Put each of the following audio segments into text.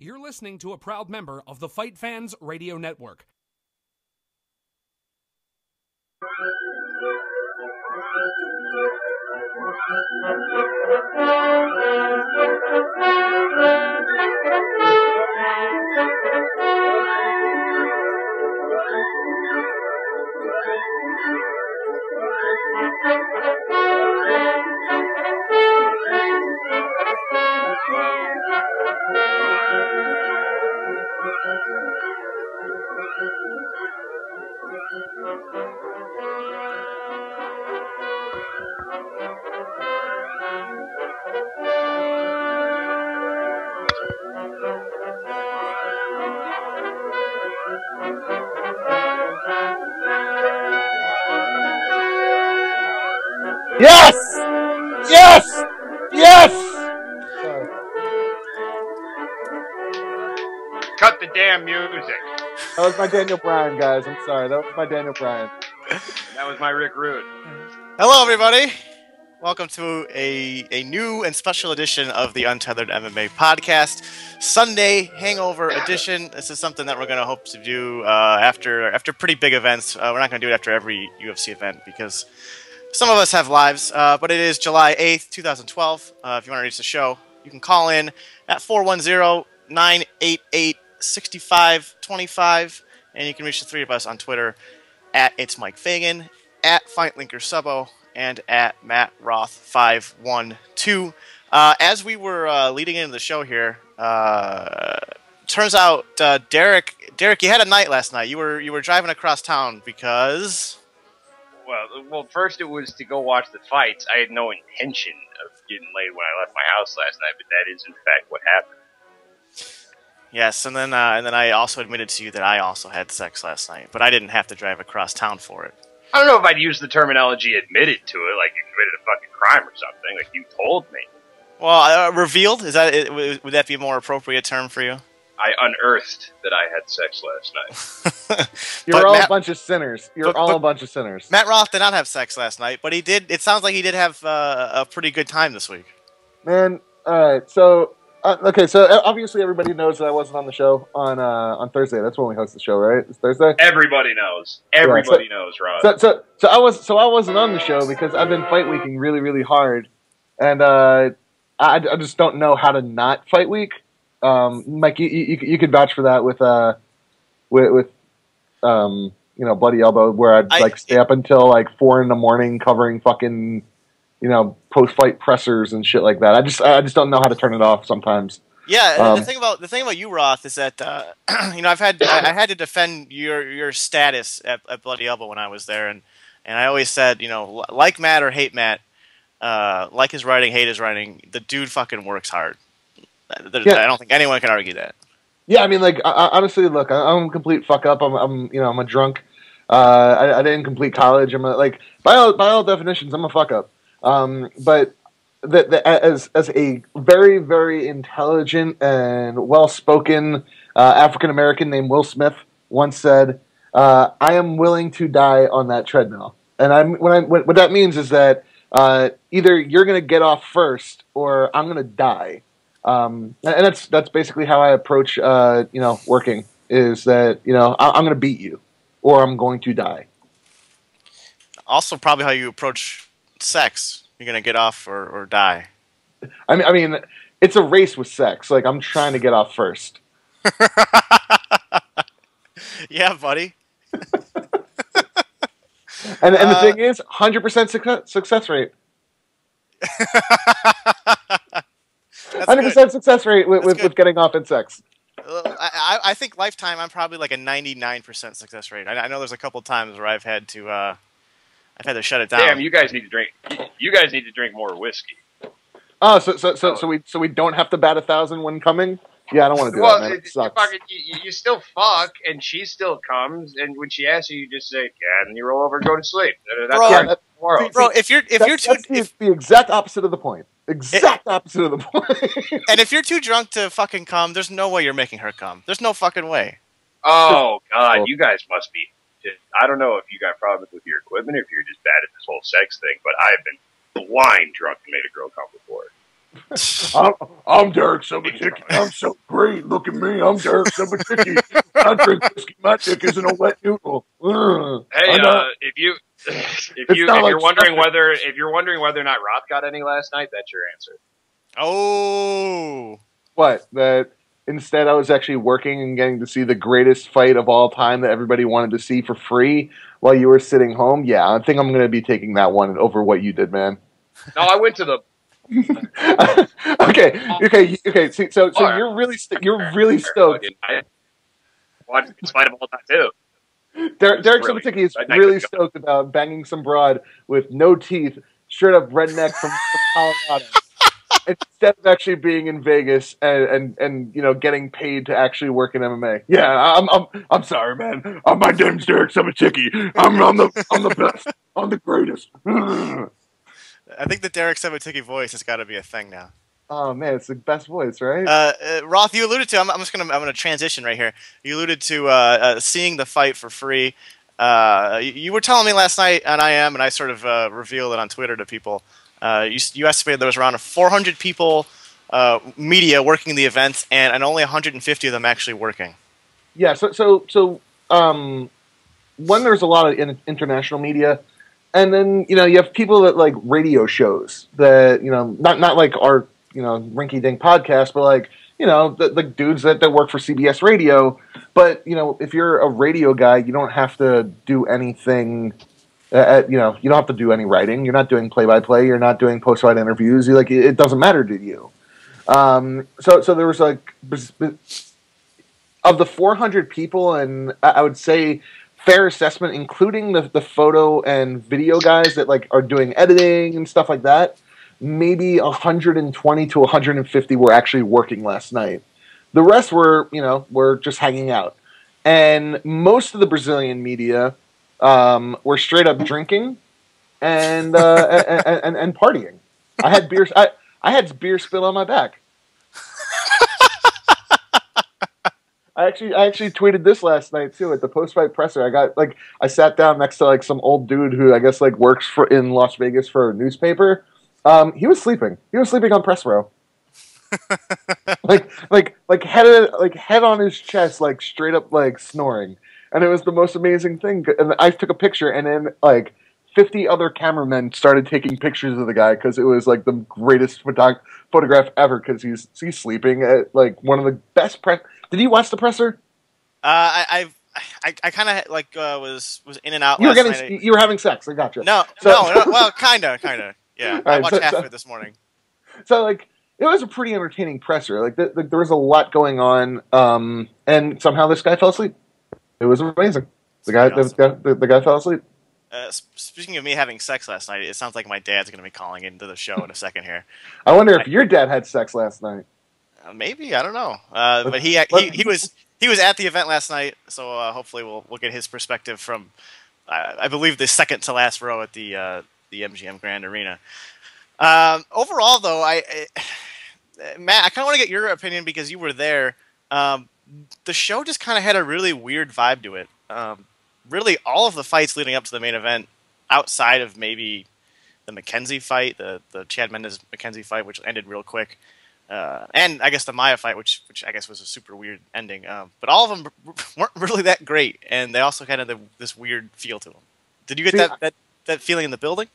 You're listening to a proud member of the FightFans Radio Network. Yes! Yes! Yes! Cut the damn music. That was my Daniel Bryan, guys. I'm sorry. That was my Daniel Bryan. That was my Rick Rude. Hello, everybody. Welcome to a new and special edition of the Untethered MMA Podcast, Sunday Hangover edition. This is something that we're going to hope to do after pretty big events. We're not going to do it after every UFC event because some of us have lives, but it is July 8th, 2012. If you want to reach the show, you can call in at 410-988-6525, and you can reach the three of us on Twitter at It's Mike Fagan, at FightLinkerSubbo, and at MattRoth512. As we were leading into the show here, turns out Derek, you had a night last night. You were driving across town because. Well, first it was to go watch the fights. I had no intention of getting laid when I left my house last night, but that is in fact what happened. Yes, and then I also admitted to you that I also had sex last night, but I didn't have to drive across town for it. I don't know if I'd use the terminology admitted to it, like you committed a fucking crime or something, like you told me. Well, revealed? Would that be a more appropriate term for you? I unearthed that I had sex last night. You're all a bunch of sinners. You're all a bunch of sinners. Matt Roth did not have sex last night, but he did. It sounds like he did have a pretty good time this week. Man, all right. So, so obviously everybody knows that I wasn't on the show on Thursday. That's when we host the show, right? It's Thursday. Everybody knows. Everybody knows, Rod. So I wasn't on the show because I've been fight weeking really, really hard, and I just don't know how to not fight week. Mike, you could vouch for that with Bloody Elbow, where I'd stay up until like 4 a.m. covering fucking, post fight pressers and shit like that. I just don't know how to turn it off sometimes. Yeah, the thing about you, Roth, is that I had to defend your status at Bloody Elbow when I was there, and I always said, like Matt or hate Matt, like his writing, hate his writing, the dude fucking works hard. I don't think anyone can argue that. Yeah, I mean, like, honestly, look, I'm a complete fuck up. I'm a drunk. I didn't complete college. I'm by all definitions, I'm a fuck up. But as a very, very intelligent and well-spoken African American named Will Smith once said, "I am willing to die on that treadmill." And what that means is that either you're going to get off first or I'm going to die. And that's basically how I approach, working, is that, I'm going to beat you or I'm going to die. Also probably how you approach sex. You're going to get off or die. I mean, it's a race with sex. Like, I'm trying to get off first. Yeah, buddy. and the thing is, 100% success rate. 100% success rate with getting off in sex. I think lifetime I'm probably like a 99% success rate. I know there's a couple times where I've had to shut it down. Damn, you guys need to drink. You guys need to drink more whiskey. Oh, so we don't have to bat 1,000 when coming. Yeah, I don't want to do that, man. It sucks. You still fuck, and she still comes, and when she asks you, you just say, "Yeah," and you roll over and go to sleep. That's bro, if you're too, that's the exact opposite of the point. Opposite of the point. And if you're too drunk to fucking come, there's no way you're making her come. There's no fucking way. Oh God, you guys must be. I don't know if you got problems with your equipment, or if you're just bad at this whole sex thing, but I've been blind drunk and made a girl come before. I'm Derek Silva-Ticky. I'm so great. Look at me. I'm Derek Silva-Ticky. I drink whiskey. My dick isn't a wet noodle. Hey, if you're wondering whether or not Roth got any last night, that's your answer. Oh, what? That instead I was actually working and getting to see the greatest fight of all time that everybody wanted to see for free while you were sitting home. Yeah, I think I'm going to be taking that one over what you did, man. No, I went to the. Okay. See, so you're really stoked. It's fight of all time too. Derek Silva-Ticky is really stoked about banging some broad with no teeth, straight up redneck from Colorado, instead of actually being in Vegas and getting paid to actually work in MMA. Yeah, I'm sorry, man. My name's Derek Silva-Ticky. I'm the best. I'm the greatest. I think the Derek Silva-Ticky voice has got to be a thing now. Oh man, it's the best voice, right? Roth, you alluded to. I'm gonna transition right here. You alluded to seeing the fight for free. You were telling me last night on IM, and I sort of revealed it on Twitter to people. You estimated there was around 400 people, media working the event, and only 150 of them actually working. Yeah. So when there's a lot of international media. And then, you have people that like radio shows that, not like our, rinky-dink podcast, but like, the dudes that work for CBS Radio. But, if you're a radio guy, you don't have to do anything, you don't have to do any writing. You're not doing play-by-play. You're not doing post-fight interviews. It doesn't matter to you. So there was like, of the 400 people, and I would say, fair assessment, including the photo and video guys that like are doing editing and stuff like that, maybe 120 to 150 were actually working last night. The rest were just hanging out. And most of the Brazilian media were straight up drinking and partying. I had beer. I had beer spill on my back. I actually tweeted this last night too at the post-fight presser. I sat down next to like some old dude who I guess like works in Las Vegas for a newspaper. He was sleeping. He was sleeping on press row. like head on his chest, like straight up like snoring. And it was the most amazing thing. And I took a picture, and then like 50 other cameramen started taking pictures of the guy because it was like the greatest photograph ever. Because he's sleeping at like one of the best press. Did you watch the presser? I kind of like was in and out. You were having sex. I gotcha. No. Well, kinda. Yeah, I watched half of it this morning. So like, it was a pretty entertaining presser. Like there was a lot going on, and somehow this guy fell asleep. It was amazing. The guy fell asleep. Speaking of me having sex last night, it sounds like my dad's going to be calling into the show in a second here. I wonder if your dad had sex last night. Maybe, I don't know. But he was at the event last night, so hopefully we'll get his perspective from I believe the second to last row at the MGM Grand Arena. Overall, though, Matt, I kind of want to get your opinion because you were there. The show just kind of had a really weird vibe to it. Really, all of the fights leading up to the main event, outside of maybe the McKenzie fight, the Chad Mendes-McKenzie fight, which ended real quick. And I guess the Maya fight, which I guess was a super weird ending. But all of them weren't really that great, and they also kind of this weird feel to them. Did you get that feeling in the building?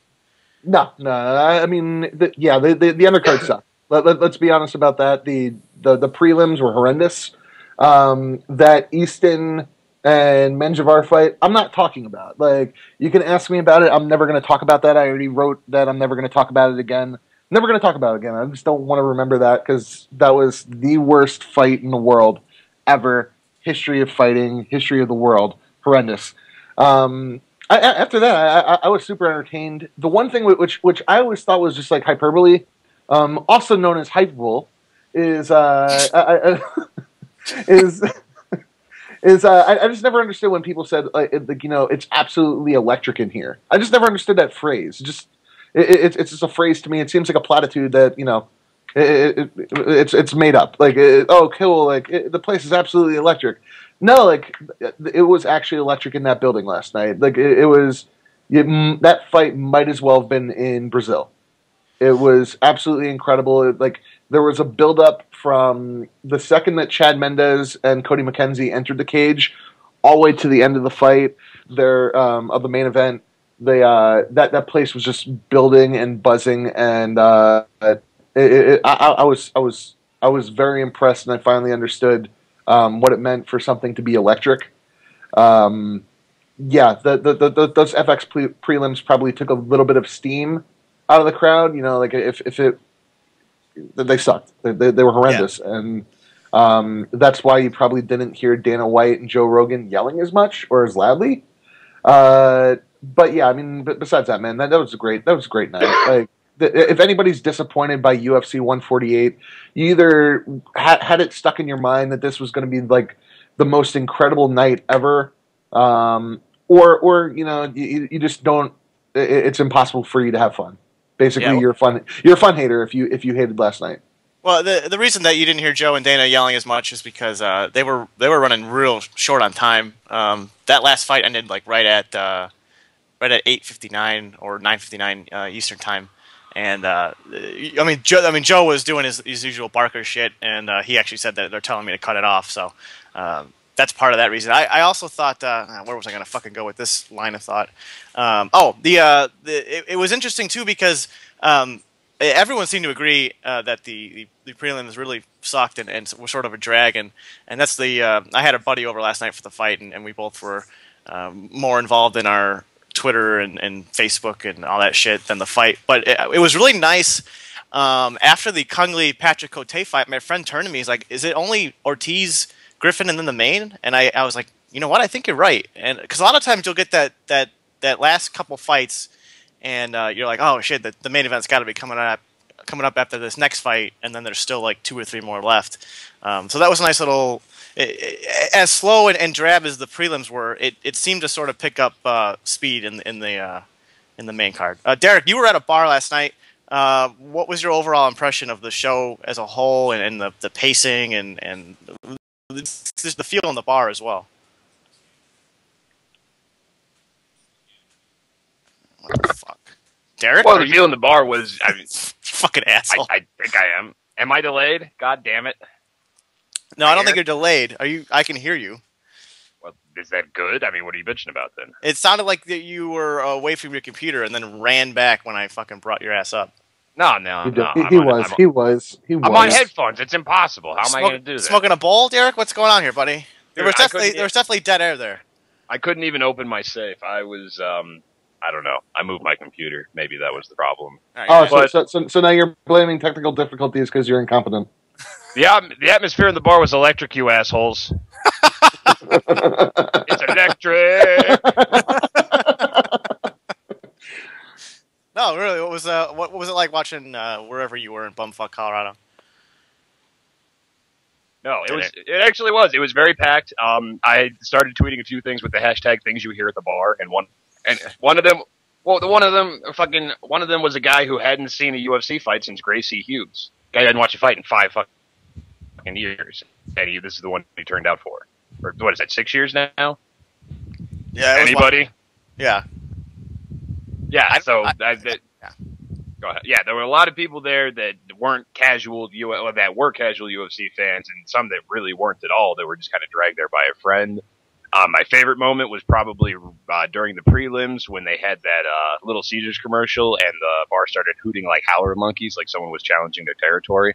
No. I mean, the undercard sucked. Let's be honest about that. The prelims were horrendous. That Easton and Menjivar fight, I'm not talking about. Like, you can ask me about it. I'm never going to talk about that. I already wrote that. I'm never going to talk about it again. Never going to talk about it again. I just don't want to remember that because that was the worst fight in the world ever. History of fighting, history of the world. Horrendous. After that, I was super entertained. The one thing which I always thought was just like hyperbole, also known as hyperbole, is I just never understood when people said it's absolutely electric in here. I just never understood that phrase. It's just a phrase to me. It seems like a platitude that it's made up. Like cool. Like the place is absolutely electric. No, like it was actually electric in that building last night. Like that fight might as well have been in Brazil. It was absolutely incredible. There was a build-up from the second that Chad Mendez and Cody McKenzie entered the cage, all the way to the end of the fight. Of the main event, that place was just building and buzzing, and I was very impressed, and I finally understood what it meant for something to be electric. Those FX prelims probably took a little bit of steam out of the crowd. They sucked. They were horrendous, and that's why you probably didn't hear Dana White and Joe Rogan yelling as much or as loudly. But besides that, man, that was a great night. If anybody's disappointed by UFC 148, you either had it stuck in your mind that this was going to be like the most incredible night ever, or you just don't. It's impossible for you to have fun. Basically, you're a fun hater if you hated last night. Well, the reason that you didn't hear Joe and Dana yelling as much is because they were running real short on time. That last fight ended right at 8:59 or 9:59 Eastern time, and Joe was doing his usual Barker shit, and he actually said that they're telling me to cut it off. So that's part of that reason. I also thought, where was I going to fucking go with this line of thought? It was interesting too because everyone seemed to agree that the prelims really sucked and were sort of a drag, and that's I had a buddy over last night for the fight, and we both were more involved in our Twitter and Facebook and all that shit than the fight. But it was really nice. After the Kung-Lee Patrick Cote fight, my friend turned to me. He's like, "Is it only Ortiz, Griffin, and then the main?" And I was like, "You know what? I think you're right." And because a lot of times you'll get that last couple fights, and you're like, "Oh shit, the main event's got to be coming up after this next fight," and then there's still like 2 or 3 more left. So that was a nice little. As slow and drab as the prelims were, it seemed to sort of pick up speed in the main card. Derek, you were at a bar last night. What was your overall impression of the show as a whole, and the pacing and the feel in the bar as well? What the fuck, Derek? Well, the feel in the bar was fucking asshole. I think I am. Am I delayed? God damn it! No, I don't think you're delayed. Are you? I can hear you. Well, is that good? I mean, what are you bitching about then? It sounded like that you were away from your computer and then ran back when I fucking brought your ass up. No. He was. I'm on headphones. It's impossible. How am I going to do that? Smoking a bowl, Derek? What's going on here, buddy? There was definitely dead air there. I couldn't even open my safe. I was, I don't know. I moved my computer. Maybe that was the problem. Right, so now you're blaming technical difficulties because you're incompetent. The atmosphere in the bar was electric, you assholes. It's electric. No, really. What was it like watching wherever you were in bumfuck Colorado? No, it actually was. It was very packed. I started tweeting a few things with the hashtag things you hear at the bar, and one of them was a guy who hadn't seen a UFC fight since Gracie Hughes. Guy hadn't watched a fight in 5 fucking years, and this is the one he turned out for. Or what is that? 6 years now? Yeah. Anybody? Yeah. Yeah. Go ahead. Yeah, there were a lot of people there that weren't casual UFC fans, and some that really weren't at all. That were just kind of dragged there by a friend. My favorite moment was probably during the prelims when they had that Little Caesars commercial, and the bar started hooting like howler monkeys, like someone was challenging their territory.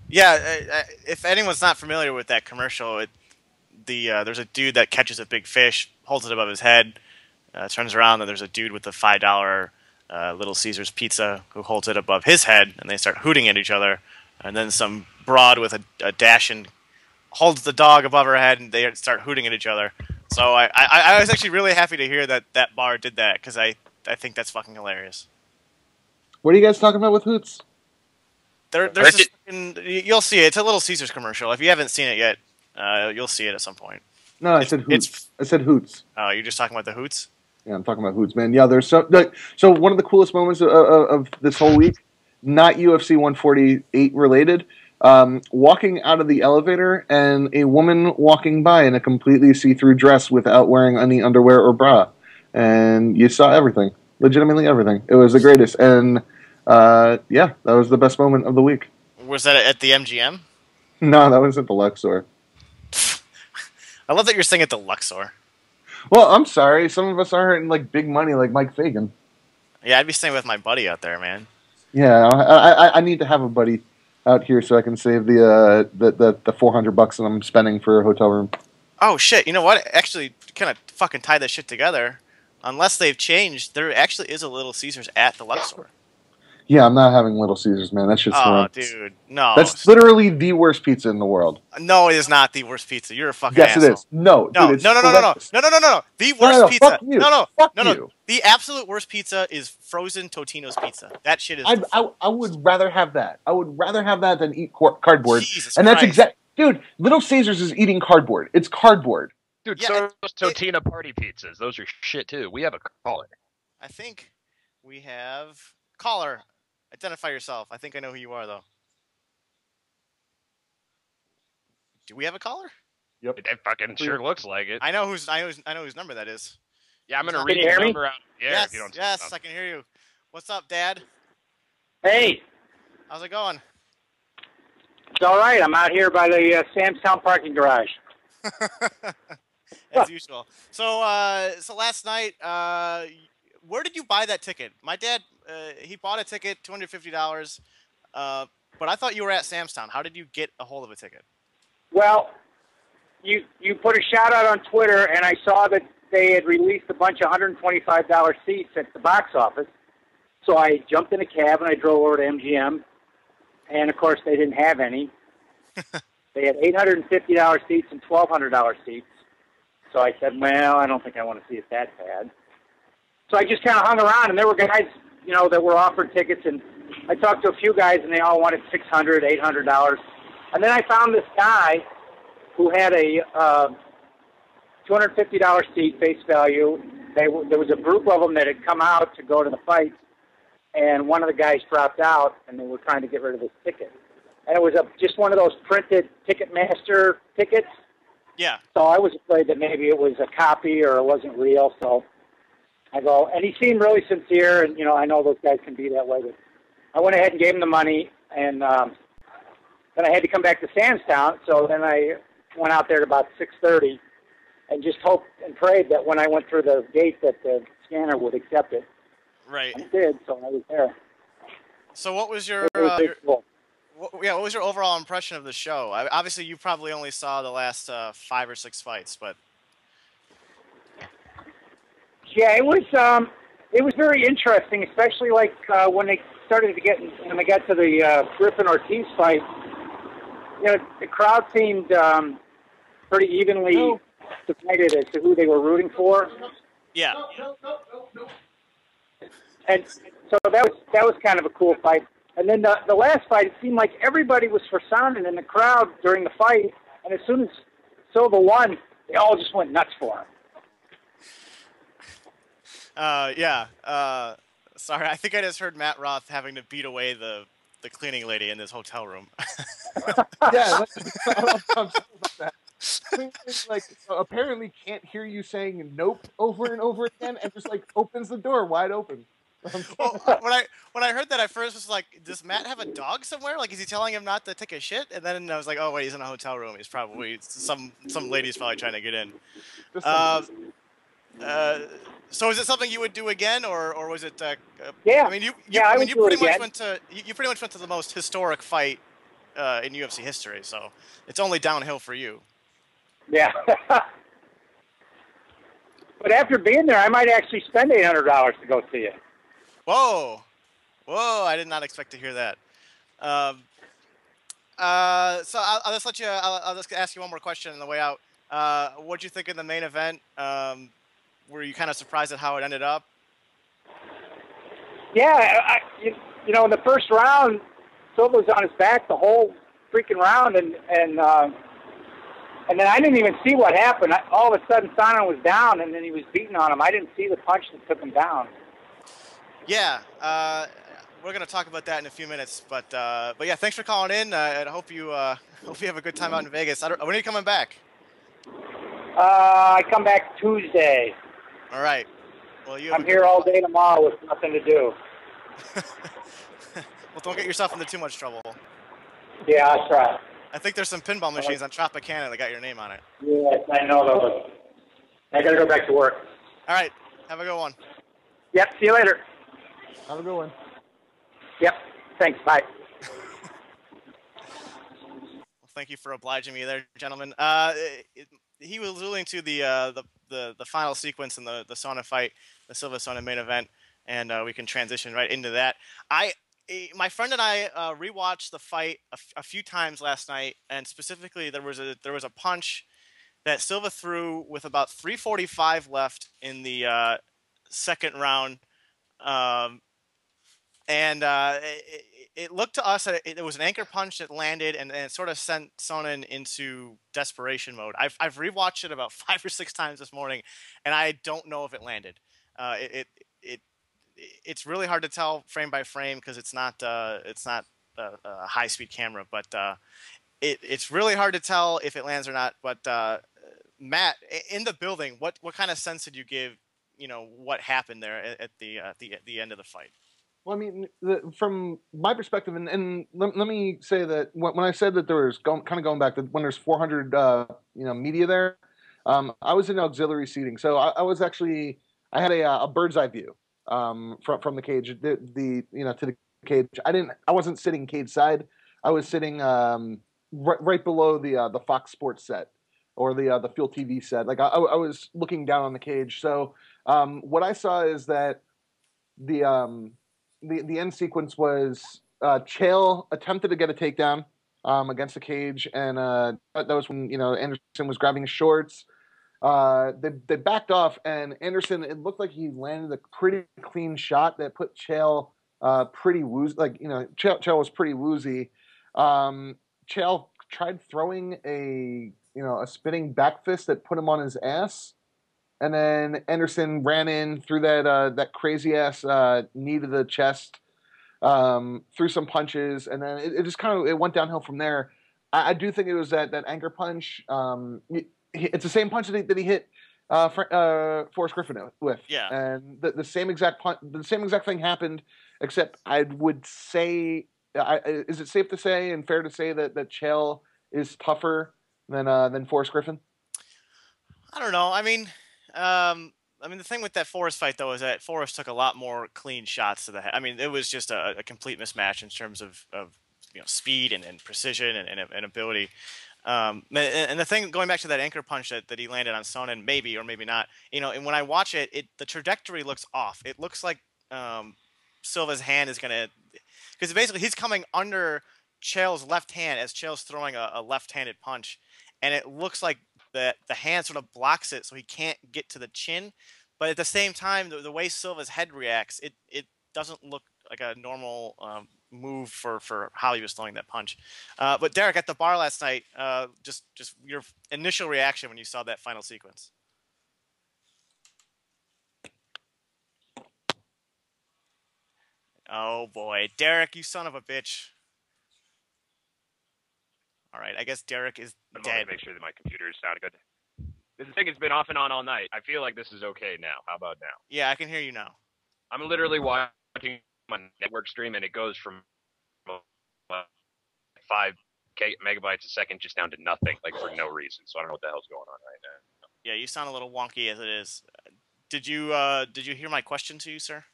Yeah, if anyone's not familiar with that commercial, there's a dude that catches a big fish, holds it above his head, turns around, and there's a dude with a $5 Little Caesars pizza who holds it above his head, and they start hooting at each other. And then some broad with a Dashin holds the dog above her head, and they start hooting at each other. So I was actually really happy to hear that bar did that, because I think that's fucking hilarious. What are you guys talking about with hoots? You'll see it. It's a Little Caesars commercial. If you haven't seen it yet, you'll see it at some point. No, I said hoots. I said hoots. Oh, you're just talking about the hoots? Yeah, I'm talking about hoots, man. Yeah, there's so one of the coolest moments of this whole week, not UFC 148 related, walking out of the elevator and a woman walking by in a completely see-through dress without wearing any underwear or bra. And you saw everything. Legitimately everything. It was the greatest. And Yeah, that was the best moment of the week. Was that at the MGM? No, that was at the Luxor. I love that you're saying at the Luxor. Well, I'm sorry. Some of us aren't like big money like Mike Fagan. Yeah, I'd be staying with my buddy out there, man. Yeah, I need to have a buddy out here so I can save the $400 that I'm spending for a hotel room. Oh shit! You know what? Actually, kind of fucking tie that shit together. Unless they've changed, there actually is a Little Caesars at the Luxor. Yeah, I'm not having Little Caesars, man. That shit's horrendous. Dude, no. That's literally the worst pizza in the world. No, it is not the worst pizza. You're a fucking asshole. Yes, it is. No, no, dude, it's no. The worst pizza. Fuck you. Fuck you. The absolute worst pizza is frozen Totino's pizza. That shit is. I would rather have that. I would rather have that than eat cardboard. Jesus and Christ. that's dude. Little Caesars is eating cardboard. It's cardboard. Dude, so those Totina party pizzas. Those are shit too. We have a caller. I think we have caller. Identify yourself. I think I know who you are, though. Do we have a caller? Yep. It fucking sure looks like it. I know whose number that is. Yeah, I'm gonna read your number out. Yeah, yes, if you don't. Yes, I can hear you. What's up, Dad? Hey. How's it going? It's all right. I'm out here by the Samstown parking garage. As usual. So last night, where did you buy that ticket? My dad, he bought a ticket, $250. But I thought you were at Samstown. How did you get a hold of a ticket? Well, you put a shout out on Twitter, and I saw that they had released a bunch of $125 seats at the box office. So I jumped in a cab and I drove over to MGM. And of course, they didn't have any. They had $850 seats and $1,200 seats. So I said, well, I don't think I want to see it that bad. So I just kind of hung around, and there were guys, that were offered tickets, and I talked to a few guys, and they all wanted $600, $800. And then I found this guy who had a $250 seat face value. There was a group of them that had come out to go to the fight, and one of the guys dropped out, and they were trying to get rid of this ticket. And it was just one of those printed Ticketmaster tickets. Yeah. So I was afraid that maybe it was a copy or it wasn't real. So I go, and he seemed really sincere, and I know those guys can be that way. But I went ahead and gave him the money, and then I had to come back to Sandstown. So then I went out there at about 6:30, and just hoped and prayed that when I went through the gate that the scanner would accept it. Right. And it did, so I was there. So what was your what was your overall impression of the show? Obviously, you probably only saw the last 5 or 6 fights, but yeah, it was very interesting, especially when they started to when they got to the Griffin Ortiz fight. The crowd seemed pretty evenly divided as to who they were rooting for. Yeah. And so that was kind of a cool fight. And then the last fight, it seemed like everybody was for Sonnen in the crowd during the fight. And as soon as Silva won, they all just went nuts for him. Sorry, I think I just heard Matt Roth having to beat away the cleaning lady in this hotel room. Yeah, I'm sorry about that. Apparently can't hear you saying nope over and over again, and just opens the door wide open. Well, when I heard that, I first was like, does Matt have a dog somewhere? Is he telling him not to take a shit? And then I was like, oh wait, he's in a hotel room. He's probably some lady's probably trying to get in. So is it something you would do again, or was it? Yeah. I mean, you pretty much went to the most historic fight in UFC history, so it's only downhill for you. Yeah. But after being there, I might actually spend $800 to go see it. Whoa! I did not expect to hear that. So I'll just let you. I'll just ask you one more question on the way out. What'd you think of the main event? Were you kind of surprised at how it ended up? Yeah, in the first round, Silva was on his back the whole freaking round, and then I didn't even see what happened. All of a sudden, Sonnen was down, and then he was beating on him. I didn't see the punch that took him down. Yeah, we're gonna talk about that in a few minutes, but yeah, thanks for calling in. I hope you have a good time out in Vegas. When are you coming back? I come back Tuesday. All right. Well, I'm here all day tomorrow with nothing to do. Well, don't get yourself into too much trouble. Yeah, I'll try. I think there's some pinball machines on Tropicana that got your name on it. Yes, I know those. I gotta go back to work. All right. Have a good one. Yep, see you later. Have a good one. Yep, thanks, bye. Well, thank you for obliging me there, gentlemen. He was alluding to the final sequence in the Sonnen fight, the Silva Sonnen main event, and we can transition right into that. My friend and I rewatched the fight a few times last night, and specifically there was a punch that Silva threw with about 3:45 left in the second round, and it looked to us that it was an anchor punch that landed and it sort of sent Sonnen into desperation mode. I've rewatched it about 5 or 6 times this morning, and I don't know if it landed. It's really hard to tell frame by frame because it's not a high speed camera, but it's really hard to tell if it lands or not. But Matt, in the building, what kind of sense did you give? What happened there at the end of the fight? Well, I mean, from my perspective, and let me say that when I said that there was kind of going back to when there's 400 media there, I was in auxiliary seating, so I had a bird's eye view from the cage to the cage. I wasn't sitting cage side. I was sitting right below the Fox Sports set or the Fuel TV set. Like I was looking down on the cage. So what I saw is that the end sequence was Chael attempted to get a takedown against the cage, and that was when Anderson was grabbing his shorts. They backed off, and Anderson, it looked like he landed a pretty clean shot that put Chael pretty woozy. Chael was pretty woozy. Chael tried throwing a spinning back fist that put him on his ass, and then Anderson ran in through that crazy ass knee to the chest, threw some punches, and then it just kind of went downhill from there. I do think it was that anchor punch. It's the same punch that he hit Forrest Griffin with. Yeah. And the same exact thing happened, except I would say, is it safe to say and fair to say that Chael is tougher than Forrest Griffin? I don't know. I mean, the thing with that Forrest fight, though, is that Forrest took a lot more clean shots to the head. I mean, it was just a complete mismatch in terms of speed and precision and ability. And the thing, going back to that anchor punch that he landed on Sonnen, maybe or maybe not, and when I watch it, the trajectory looks off. It looks like Silva's hand is gonna, because basically he's coming under Chael's left hand as Chael's throwing a left-handed punch, and it looks like the hand sort of blocks it, so he can't get to the chin. But at the same time, the way Silva's head reacts, it doesn't look like a normal move for how he was throwing that punch. But Derek, at the bar last night, just your initial reaction when you saw that final sequence. Oh boy, Derek, you son of a bitch. All right, I guess Derek is dead. Make sure that my computer sounded good. The thing has been off and on all night. I feel like this is okay now. How about now? Yeah, I can hear you now. I'm literally watching my network stream, and it goes from 5 megabytes a second just down to nothing, like for no reason. So I don't know what the hell's going on right now. Yeah, you sound a little wonky as it is. Did you hear my question to you, sir?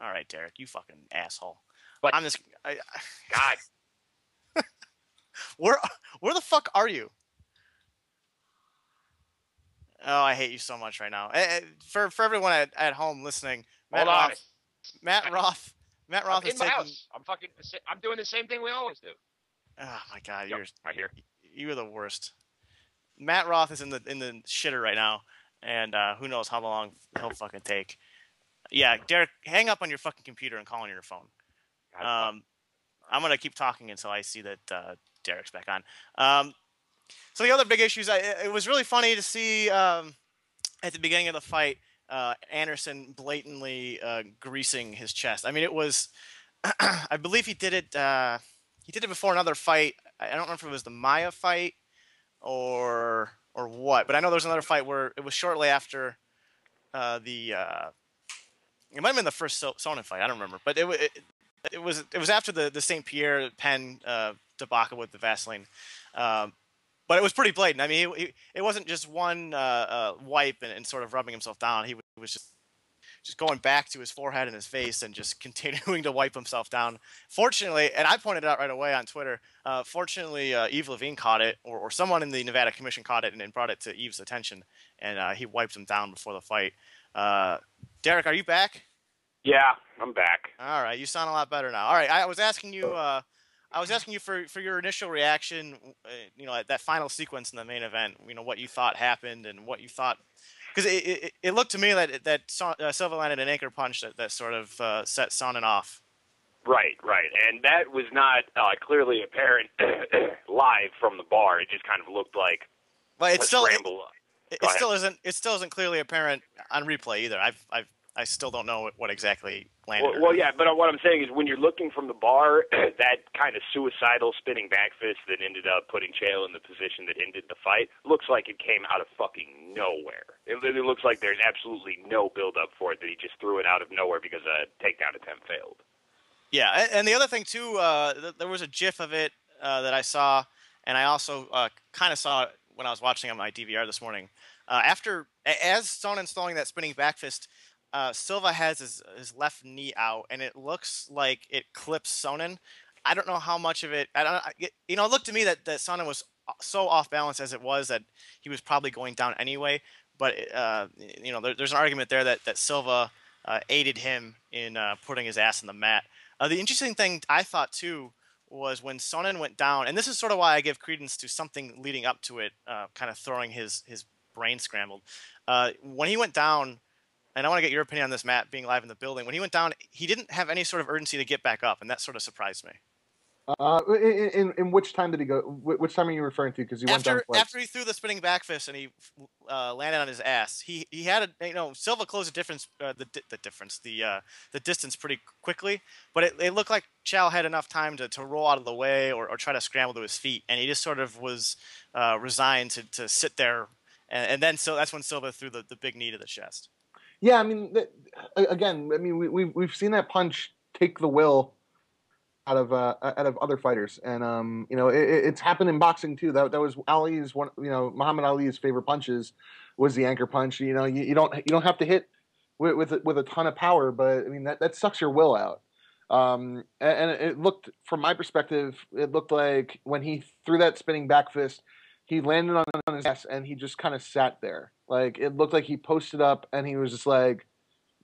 All right, Derek, you fucking asshole. But I'm just God. Where the fuck are you? Oh, I hate you so much right now. For everyone at home listening, Matt Roth is in my house. I'm doing the same thing we always do. Oh my God, you're right here. You are the worst. Matt Roth is in the shitter right now, and who knows how long he'll fucking take. Yeah, Derek, hang up on your fucking computer and call on your phone. I'm gonna keep talking until I see that Derek's back on. So the other big issues, it was really funny to see at the beginning of the fight, Anderson blatantly greasing his chest. I mean, it was, I believe he did it before another fight. I don't know if it was the Maya fight or what, but I know there was another fight where it was shortly after the It might have been the first Sonnen fight. I don't remember, but it was after the St. Pierre Penn debacle with the Vaseline. But it was pretty blatant. I mean, it wasn't just one wipe and sort of rubbing himself down. He was just going back to his forehead and his face and just continuing to wipe himself down. Fortunately, and I pointed it out right away on Twitter, fortunately, Yves Levine caught it, or someone in the Nevada Commission caught it and brought it to Yves' attention, and he wiped him down before the fight. Derek, are you back? Yeah, I'm back. All right, you sound a lot better now. All right, I was asking you for your initial reaction, at that final sequence in the main event. What you thought happened and what you thought, because it looked to me that Silva landed an anchor punch that sort of set Sonnen off. Right, and that was not clearly apparent live from the bar. It just kind of looked like a scramble. It still isn't clearly apparent on replay either. I still don't know what exactly landed. Well, yeah, but what I'm saying is when you're looking from the bar, that kind of suicidal spinning back fist that ended up putting Chael in the position that ended the fight looks like it came out of fucking nowhere. It looks like there's absolutely no build-up for it, that he just threw it out of nowhere because a takedown attempt failed. Yeah, and the other thing, too, there was a GIF of it that I saw, and I also kind of saw it when I was watching on my DVR this morning. As Sonnen's throwing that spinning back fist, Silva has his left knee out, and it looks like it clips Sonnen. I don't know how much of it. It looked to me that Sonnen was so off balance as it was that he was probably going down anyway. But there's an argument there that Silva aided him in putting his ass on the mat. The interesting thing I thought too was when Sonnen went down, and this is sort of why I give credence to something leading up to it, kind of throwing his brain scrambled. When he went down. And I want to get your opinion on this, Matt, being live in the building. When he went down, he didn't have any sort of urgency to get back up, and that sort of surprised me. In which time did he go? Which time are you referring to? Because after he threw the spinning back fist and he landed on his ass, he had Silva closed the distance pretty quickly, but it looked like Chael had enough time to roll out of the way or try to scramble to his feet, and he just sort of was resigned to sit there, and then that's when Silva threw the big knee to the chest. Yeah, I mean, we've seen that punch take the will out of other fighters, and it's happened in boxing too. That was Ali's one. Muhammad Ali's favorite punches was the anchor punch. You don't have to hit with a ton of power, but I mean that sucks your will out. And it looked, from my perspective, it looked like when he threw that spinning back fist, he landed on his ass and he just kind of sat there. Like, it looked like he posted up and he was just like,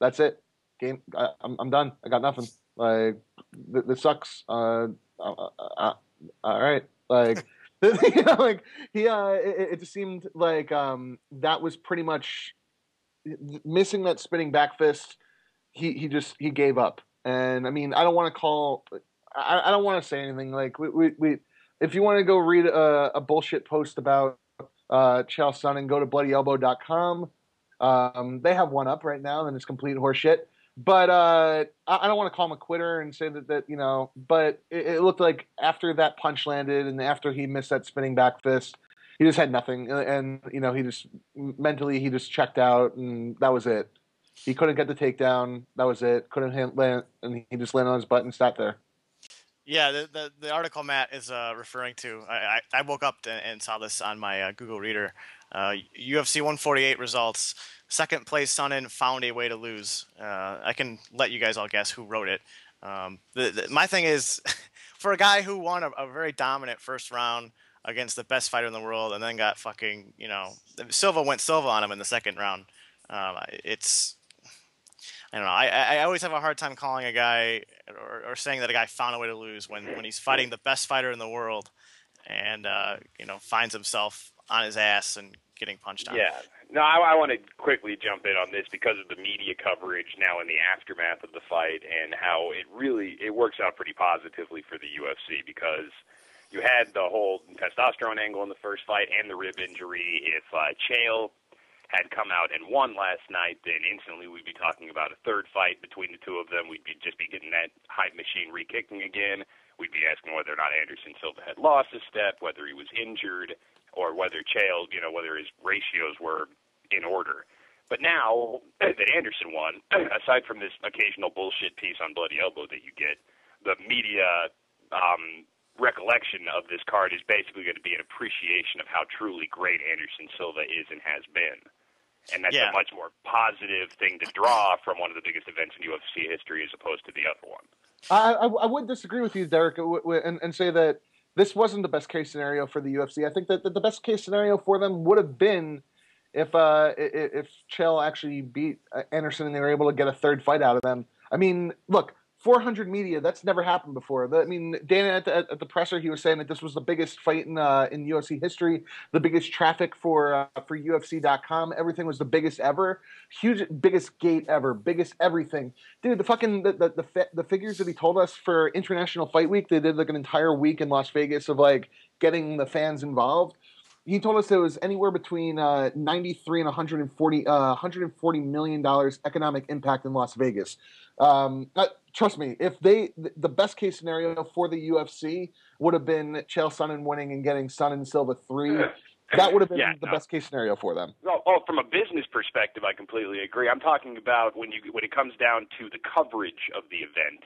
"That's it, game. I'm done. I got nothing. Like, this sucks. All right." Like, it just seemed like that was pretty much missing that spinning back fist. He gave up. And I mean, I don't want to say anything. Like, we if you want to go read a bullshit post about Chael Sonnen, go to bloodyelbow.com. They have one up right now, and it's complete horseshit. But I don't want to call him a quitter and say that but it looked like after that punch landed and after he missed that spinning back fist, he just had nothing. And, he just mentally, he just checked out, and that was it. He couldn't get the takedown. That was it. Couldn't land, and he just landed on his butt and sat there. Yeah, the article Matt is referring to, I woke up and saw this on my Google Reader. UFC 148 results. Second place Sonnen found a way to lose. I can let you guys all guess who wrote it. My thing is, for a guy who won a very dominant first round against the best fighter in the world and then got fucking, Silva went Silva on him in the second round. I don't know. I always have a hard time calling a guy or saying that a guy found a way to lose when he's fighting the best fighter in the world and finds himself on his ass and getting punched on. Yeah. No, I want to quickly jump in on this because of the media coverage now in the aftermath of the fight and how it works out pretty positively for the UFC, because you had the whole testosterone angle in the first fight and the rib injury. If Chael had come out and won last night, then instantly we'd be talking about a third fight between the two of them. We'd just be getting that hype machine re-kicking again. We'd be asking whether or not Anderson Silva had lost a step, whether he was injured, or whether Chael, whether his ratios were in order. But now that Anderson won, aside from this occasional bullshit piece on Bloody Elbow that you get, the media recollection of this card is basically going to be an appreciation of how truly great Anderson Silva is and has been. And that's a much more positive thing to draw from one of the biggest events in UFC history as opposed to the other one. I would disagree with you, Derek, and say that this wasn't the best case scenario for the UFC. I think that the best case scenario for them would have been if Chael actually beat Anderson and they were able to get a third fight out of them. I mean, look, 400 media, that's never happened before. I mean, Dana at the presser, he was saying that this was the biggest fight in UFC history, the biggest traffic for UFC.com. Everything was the biggest ever, biggest gate ever, biggest everything. Dude, the figures that he told us for International Fight Week, they did like an entire week in Las Vegas of like getting the fans involved. He told us there was anywhere between 93 and 140 million dollars economic impact in Las Vegas. Trust me, if the best case scenario for the UFC would have been Chael Sonnen winning and getting Sonnen Silva 3. That would have been the best case scenario for them. Oh, from a business perspective, I completely agree. I'm talking about when it comes down to the coverage of the event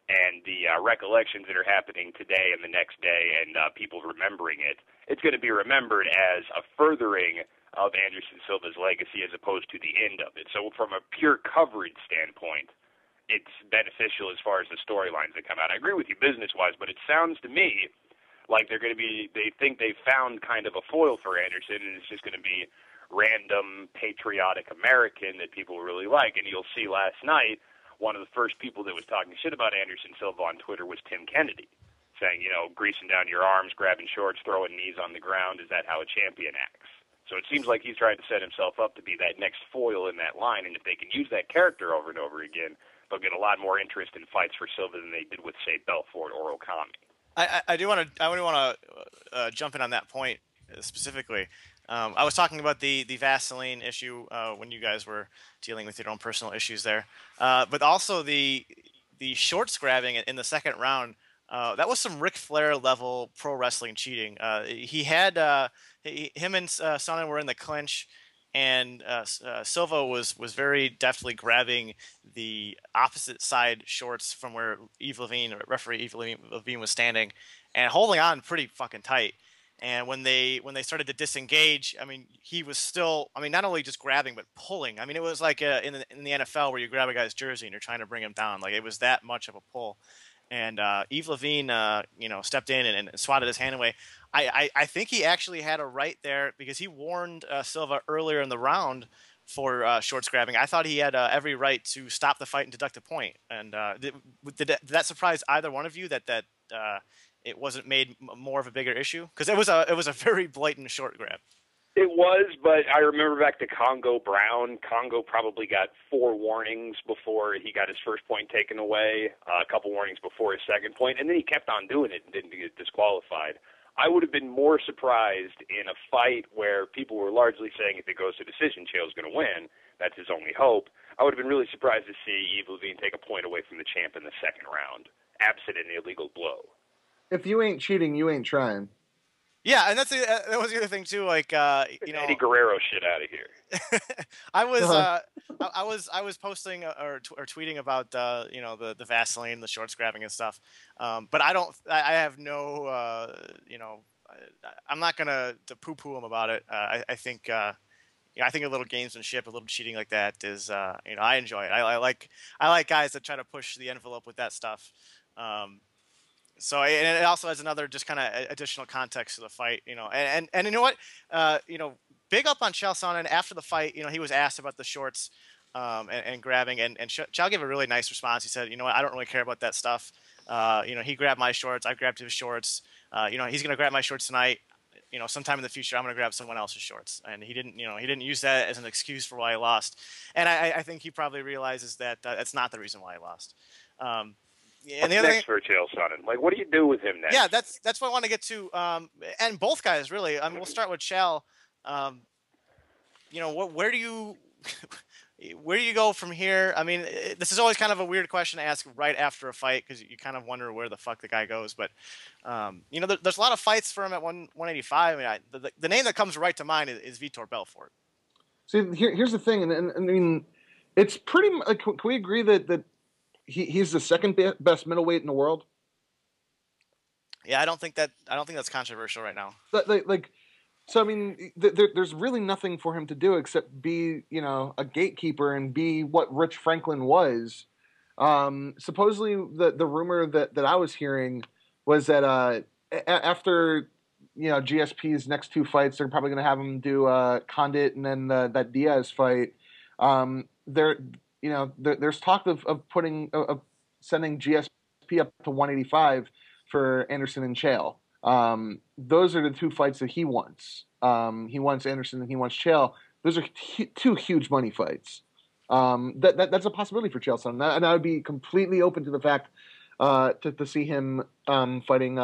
and the recollections that are happening today and the next day and people remembering it. It's going to be remembered as a furthering of Anderson Silva's legacy as opposed to the end of it. So from a pure coverage standpoint, it's beneficial as far as the storylines that come out. I agree with you business-wise, but it sounds to me like they think they've found kind of a foil for Anderson, and it's just going to be random patriotic American that people really like. And you'll see last night, one of the first people that was talking shit about Anderson Silva on Twitter was Tim Kennedy, saying, greasing down your arms, grabbing shorts, throwing knees on the ground, is that how a champion acts? So it seems like he's trying to set himself up to be that next foil in that line, and if they can use that character over and over again, they'll get a lot more interest in fights for Silva than they did with, say, Belfort or Okami. I want to jump in on that point specifically. I was talking about the Vaseline issue when you guys were dealing with your own personal issues there, but also the shorts grabbing in the second round. That was some Ric Flair level pro wrestling cheating. He had him and Sonnen were in the clinch, and Silva was very deftly grabbing the opposite side shorts from where referee Eve Levine was standing, and holding on pretty fucking tight. And when they started to disengage, I mean, he was still, not only just grabbing but pulling. I mean, it was like in the NFL where you grab a guy's jersey and you're trying to bring him down. Like, it was that much of a pull. And Eve Levine, stepped in and swatted his hand away. I think he actually had a right there because he warned Silva earlier in the round for shorts grabbing. I thought he had every right to stop the fight and deduct a point. And did that surprise either one of you that it wasn't made more of a bigger issue? Because it was a very blatant short grab. It was, but I remember back to Congo Brown. Congo probably got 4 warnings before he got his first point taken away, a couple warnings before his second point, and then he kept on doing it and didn't get disqualified. I would have been more surprised in a fight where people were largely saying if it goes to decision, Chael's going to win. That's his only hope. I would have been really surprised to see Eve Levine take a point away from the champ in the second round, absent an illegal blow. If you ain't cheating, you ain't trying. Yeah, and that was the other thing too. Like, Eddie Guerrero shit out of here. I was posting or tweeting about the Vaseline, the shorts grabbing and stuff. But I have no I'm not gonna poo-poo him about it. I think a little gamesmanship, a little cheating like that is I enjoy it. I like guys that try to push the envelope with that stuff. So, and it also has another just kind of additional context to the fight, and you know what, big up on Chael Sonnen after the fight. He was asked about the shorts and grabbing, and Chael gave a really nice response. He said, I don't really care about that stuff. He grabbed my shorts, I grabbed his shorts. He's gonna grab my shorts tonight. Sometime in the future, I'm gonna grab someone else's shorts. And he didn't use that as an excuse for why he lost. And I think he probably realizes that that's not the reason why he lost. And the other next for Chael Sonnen? Like, what do you do with him next? Yeah, that's what I want to get to. And both guys, really. We'll start with Chael. Where do you go from here? This is always kind of a weird question to ask right after a fight because you kind of wonder where the fuck the guy goes. But there's a lot of fights for him at 185. The name that comes right to mind is Vitor Belfort. See, here's the thing, and I mean, it's pretty like. Can we agree that he's the second best middleweight in the world? Yeah, I don't think that's controversial right now. So I mean, there's really nothing for him to do except be, a gatekeeper and be what Rich Franklin was. Supposedly, the rumor that I was hearing was that after GSP's next two fights, they're probably going to have him do Condit and then that Diaz fight. There's talk of sending GSP up to 185 for Anderson and Chael. Those are the two fights that he wants. He wants Anderson and he wants Chael. Those are two huge money fights. That's a possibility for Chael Sonnen, and I would be completely open to the fact to see him fighting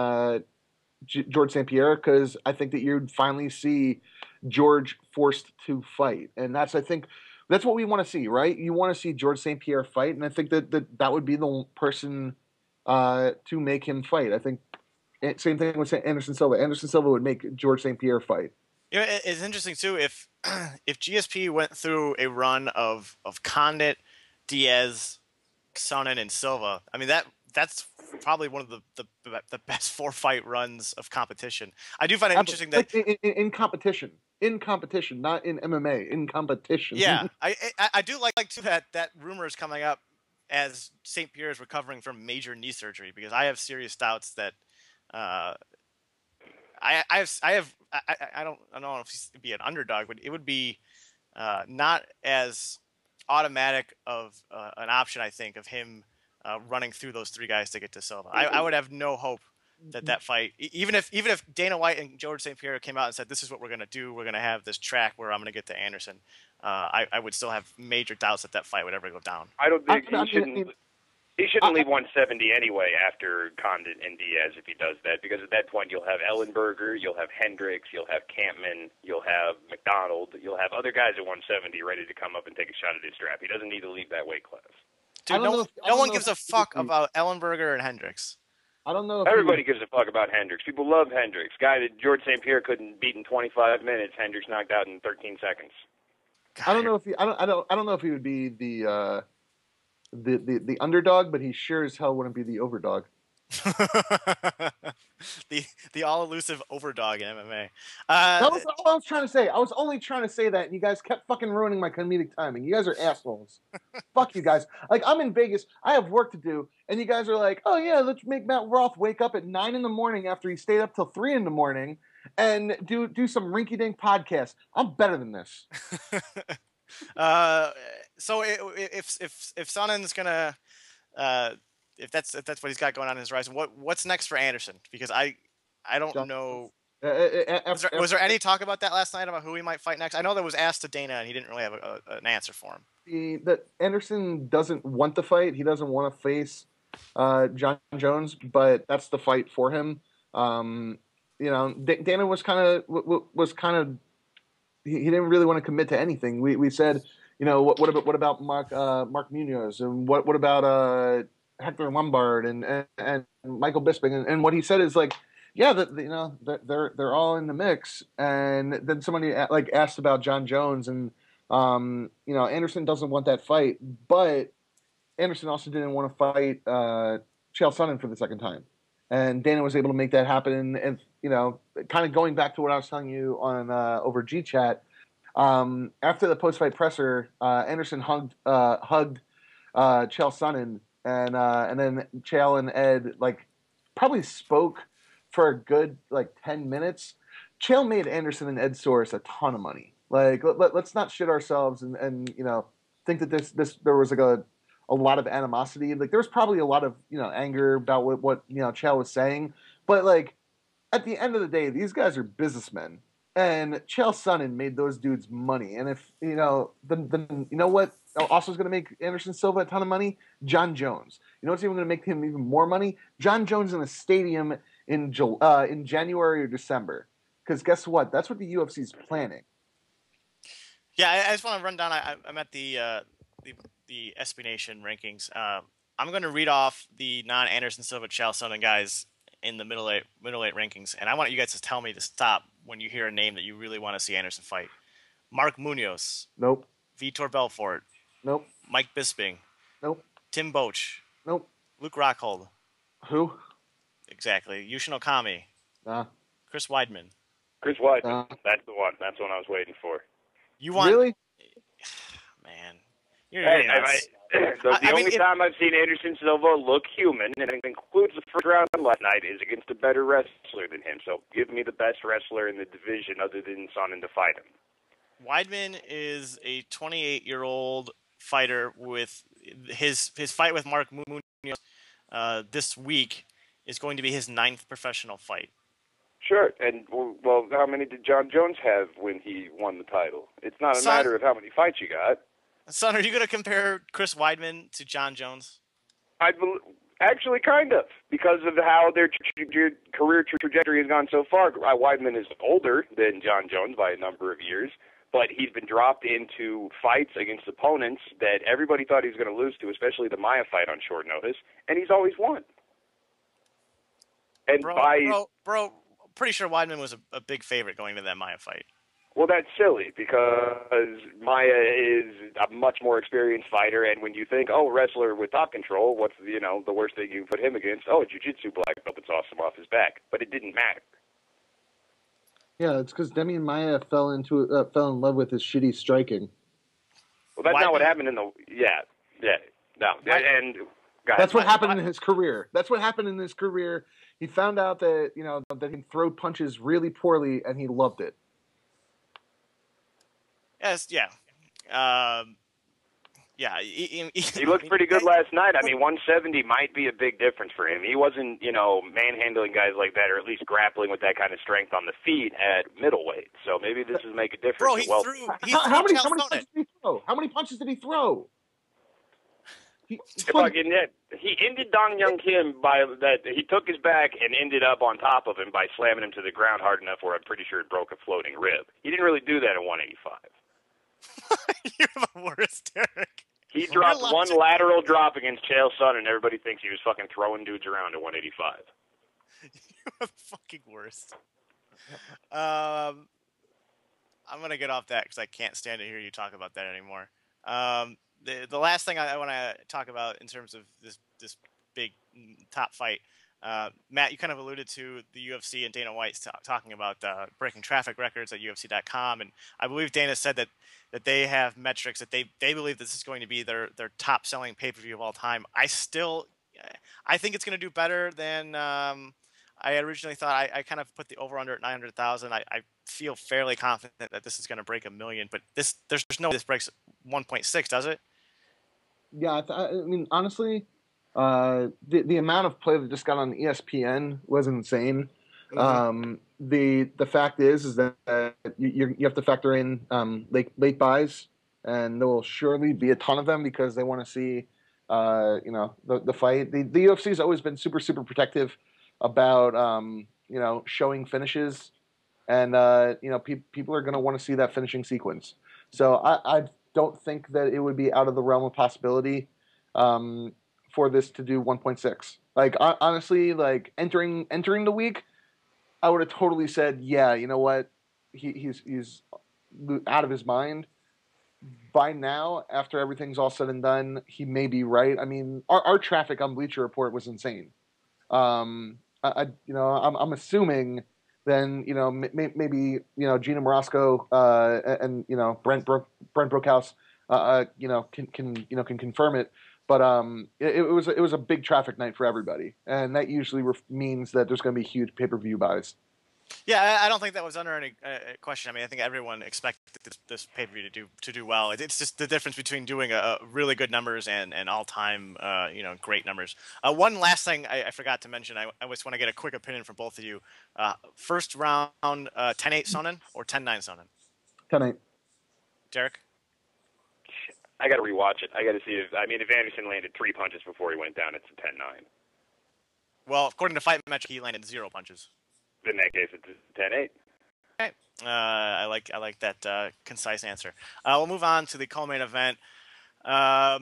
George St. Pierre, because I think that you'd finally see George forced to fight, and I think that's what we want to see, right? You want to see George St. Pierre fight, and I think that would be the person to make him fight. I think same thing with Anderson Silva. Anderson Silva would make George St. Pierre fight. It's interesting too if GSP went through a run of Condit, Diaz, Sonnen, and Silva. I mean that's probably one of the best 4-fight runs of competition. I do find it interesting that in competition, not in MMA, in competition. Yeah, I do like too that rumor is coming up as St. Pierre is recovering from major knee surgery, because I have serious doubts that I don't know if he'd be an underdog, but it would be not as automatic of an option, I think, of him running through those three guys to get to Silva. I would have no hope that fight, even if Dana White and George St. Pierre came out and said, this is what we're going to do, we're going to have this track where I'm going to get to Anderson, I would still have major doubts that fight would ever go down. I don't think he shouldn't leave 170 anyway after Condit and Diaz if he does that, because at that point you'll have Ellenberger, you'll have Hendricks, you'll have Campman, you'll have McDonald, you'll have other guys at 170 ready to come up and take a shot at his strap. He doesn't need to leave that weight class. Dude, no one gives a fuck about Ellenberger and Hendricks. I don't know. Everybody gives a fuck about Hendricks. People love Hendricks. Guy that George St. Pierre couldn't beat in 25 minutes, Hendricks knocked out in 13 seconds. God. I don't know if he would be the underdog, but he sure as hell wouldn't be the overdog. the all elusive overdog in MMA. That was all I was trying to say. I was only trying to say that, and you guys kept fucking ruining my comedic timing. You guys are assholes. Fuck you guys. Like, I'm in Vegas. I have work to do, and you guys are like, oh yeah, let's make Matt Roth wake up at 9 a.m. after he stayed up till 3 a.m. and do some rinky-dink podcast. I'm better than this. So if Sonnen's gonna if that's what he's got going on in his horizon, what's next for Anderson? Because I don't know. Was there any talk about that last night about who he might fight next? I know that was asked to Dana and he didn't really have an answer for him. That Anderson doesn't want the fight. He doesn't want to face John Jones, but that's the fight for him. Dana was kind of he didn't really want to commit to anything. We said, what about Mark Munoz, and what about Hector Lombard and Michael Bisping, and what he said is like, yeah, they're all in the mix. And then somebody asked about John Jones, and Anderson doesn't want that fight, but Anderson also didn't want to fight Chael Sonnen for the second time, and Dana was able to make that happen. And kind of going back to what I was telling you on over GChat, after the post-fight presser, Anderson hugged Chael Sonnen, and then Chael and Ed probably spoke for a good 10 minutes. Chael made Anderson and Ed Soares a ton of money. Let's not shit ourselves and think that there was a lot of animosity. There was probably a lot of anger about what Chael was saying, but at the end of the day, these guys are businessmen, and Chael Sonnen made those dudes money. And if then you know what also is going to make Anderson Silva a ton of money? John Jones. You know what's even going to make him even more money? John Jones in a stadium in January or December. Because guess what? That's what the UFC is planning. Yeah, I just want to run down. I'm at the SB Nation rankings. I'm going to read off the non-Anderson Silva Chael Sonnen guys in the middle eight rankings, and I want you guys to tell me to stop when you hear a name that you really want to see Anderson fight. Mark Munoz. Nope. Vitor Belfort. Nope. Mike Bisping. Nope. Tim Boach. Nope. Luke Rockhold. Who? Exactly. Yushin Okami. Chris Weidman. Chris Weidman. That's the one. That's what I was waiting for. You want really? Man, you're nuts. The only time I've seen Anderson Silva look human, and it includes the first round last night, is against a better wrestler than him. So give me the best wrestler in the division other than Sonnen to fight him. Weidman is a 28-year-old fighter with his fight with Mark Munoz this week is going to be his 9th professional fight. Sure, and well, how many did John Jones have when he won the title? It's not a matter of how many fights you got. Son, are you going to compare Chris Weidman to John Jones? Actually, kind of, because of how their career trajectory has gone so far. Weidman is older than John Jones by a number of years, but he's been dropped into fights against opponents that everybody thought he was going to lose to, especially the Maia fight on short notice, and he's always won. And bro, pretty sure Weidman was a big favorite going into that Maia fight. Well, that's silly because Maia is a much more experienced fighter, and when you think, wrestler with top control, what's the worst thing you can put him against? Oh, a jiu-jitsu black belt that tossed him off his back, but it didn't matter. Yeah, it's because Demian Maia fell in love with his shitty striking. Well, that's not what happened in the no, and that's what happened in his career. That's what happened in his career. He found out that that he could throw punches really poorly, and he loved it. Yes, yeah. He looked pretty good last night. I mean, 170 might be a big difference for him. He wasn't, manhandling guys like that, or at least grappling with that kind of strength on the feet at middleweight. So maybe this will make a difference. Bro, how many punches did he throw? How many punches did he throw? He ended Dong Young Kim by that. He took his back and ended up on top of him by slamming him to the ground hard enough where I'm pretty sure it broke a floating rib. He didn't really do that at 185. You're the worst, Derek. He dropped one lateral drop against Chael Sonnen, and everybody thinks he was fucking throwing dudes around at 185. You're the fucking worst. I'm going to get off that because I can't stand to hear you talk about that anymore. The last thing I want to talk about in terms of this big top fight, Matt, you kind of alluded to the UFC and Dana White talking about breaking traffic records at UFC.com, and I believe Dana said that they have metrics that they believe this is going to be their top selling pay-per-view of all time. I think it's going to do better than I originally thought. I kind of put the over-under at 900,000. I feel fairly confident that this is going to break 1 million, but there's no way this breaks 1.6, does it? Yeah, I mean, honestly, the amount of play that just got on ESPN was insane. Mm-hmm. The fact is that you have to factor in late buys, and there will surely be a ton of them because they want to see the fight. The UFC has always been super protective about showing finishes, and people are going to want to see that finishing sequence. So I don't think that it would be out of the realm of possibility for this to do 1.6. Like honestly, like entering the week, I would have totally said, yeah, you know what, he's out of his mind. By now, after everything's all said and done, he may be right. I mean, our traffic on Bleacher Report was insane. I'm assuming then maybe Gina Morosco and Brent Brookhouse can confirm it. But it was a big traffic night for everybody, and that usually means that there's going to be huge pay-per-view buys. Yeah, I don't think that was under any question. I mean, I think everyone expected this pay-per-view to do well. It's just the difference between doing a really good numbers and all-time great numbers. One last thing I forgot to mention. I just want to get a quick opinion from both of you. First round, 10-8 Sonnen or 10-9 Sonnen? 10-8. Derek? I got to rewatch it. I got to see if Anderson landed 3 punches before he went down, it's a 10-9. Well, according to Fight Metric, he landed 0 punches. In that case, it's a 10-8. Okay. I like that concise answer. We'll move on to the co-main event. Right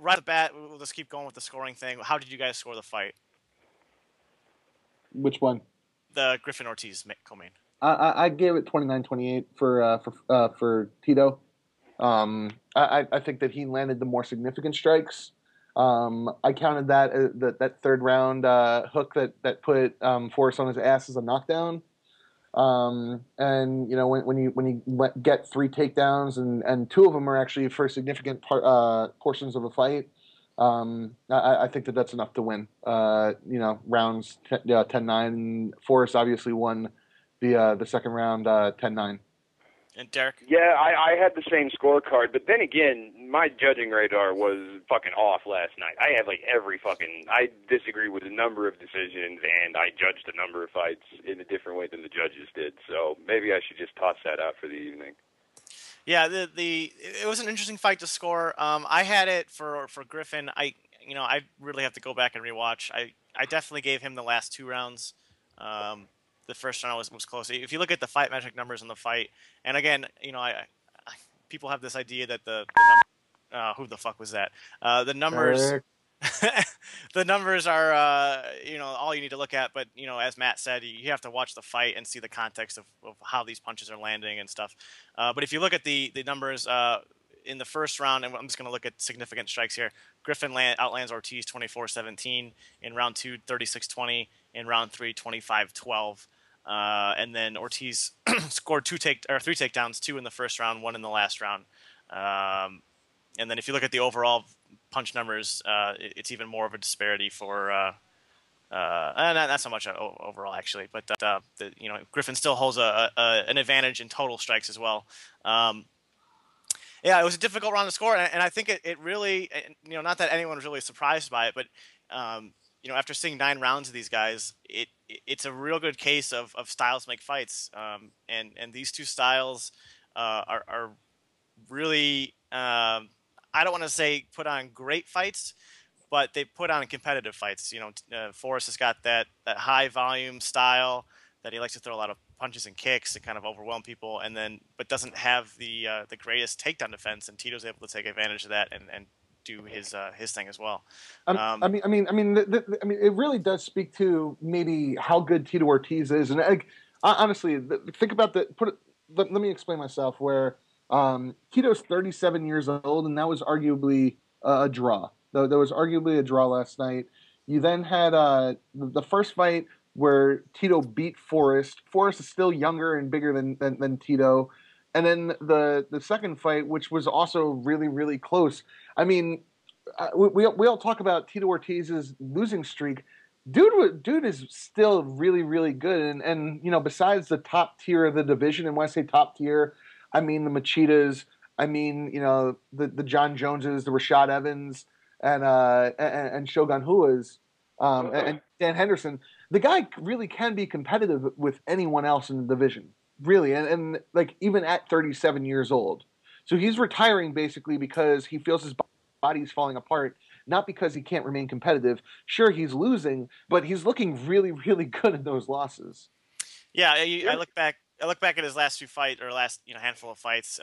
off the bat, we'll just keep going with the scoring thing. How did you guys score the fight? Which one? The Griffin Ortiz co-main. I gave it 29-28 for Tito. I think that he landed the more significant strikes. I counted that third round hook that put Forrest on his ass as a knockdown. And you know, when you get 3 takedowns and 2 of them are actually for significant portions of a fight, I think that's enough to win. You know, rounds 10-9. Forrest obviously won the second round 10-9. And Derek? Yeah, I had the same scorecard, but then again, my judging radar was fucking off last night. I had I disagree with a number of decisions, and I judged a number of fights in a different way than the judges did. So maybe I should just toss that out for the evening. Yeah, it was an interesting fight to score. I had it for Griffin. I really have to go back and rewatch. I definitely gave him the last 2 rounds. The first round was close. If you look at the fight metric numbers in the fight, and again, you know, people have this idea that the who the fuck was that? The numbers, the numbers are you know, all you need to look at. But you know, as Matt said, you have to watch the fight and see the context of how these punches are landing and stuff. But if you look at the numbers in the first round, and I'm just going to look at significant strikes here. Griffin outlands Ortiz 24-17 in round 2, 36-20 in round 3, 25-12. And then Ortiz scored 3 takedowns, 2 in the first round, 1 in the last round. And then if you look at the overall punch numbers, it's even more of a disparity for not so much overall actually, but you know, Griffin still holds an advantage in total strikes as well. Yeah, it was a difficult round to score, and I think it really, you know, not that anyone was really surprised by it, but you know, after seeing 9 rounds of these guys, it's a real good case of styles make fights, and these 2 styles are really, I don't want to say put on great fights, but they put on competitive fights. You know, Forrest has got that high volume style that he likes to throw a lot of punches and kicks to kind of overwhelm people, but doesn't have the greatest takedown defense, and Tito's able to take advantage of that and do his thing as well. I mean, it really does speak to maybe how good Tito Ortiz is, and honestly, think about let me explain myself. Where Tito's 37 years old, and that was arguably a draw. There was arguably a draw last night. You then had the first fight where Tito beat Forrest. Forrest is still younger and bigger than Tito. And then the second fight, which was also really, really close. I mean, we all talk about Tito Ortiz's losing streak. Dude is still really, really good. And you know, besides the top tier of the division, and when I say top tier, I mean the Machitas. I mean, you know, the John Joneses, the Rashad Evans, and Shogun Huas, and Dan Henderson. The guy really can be competitive with anyone else in the division. Really, and like even at 37 years old. So he's retiring basically because he feels his body's falling apart, not because he can't remain competitive. Sure, he's losing, but he's looking really, really good in those losses. Yeah, I look back at his last 2 fights, or last handful of fights.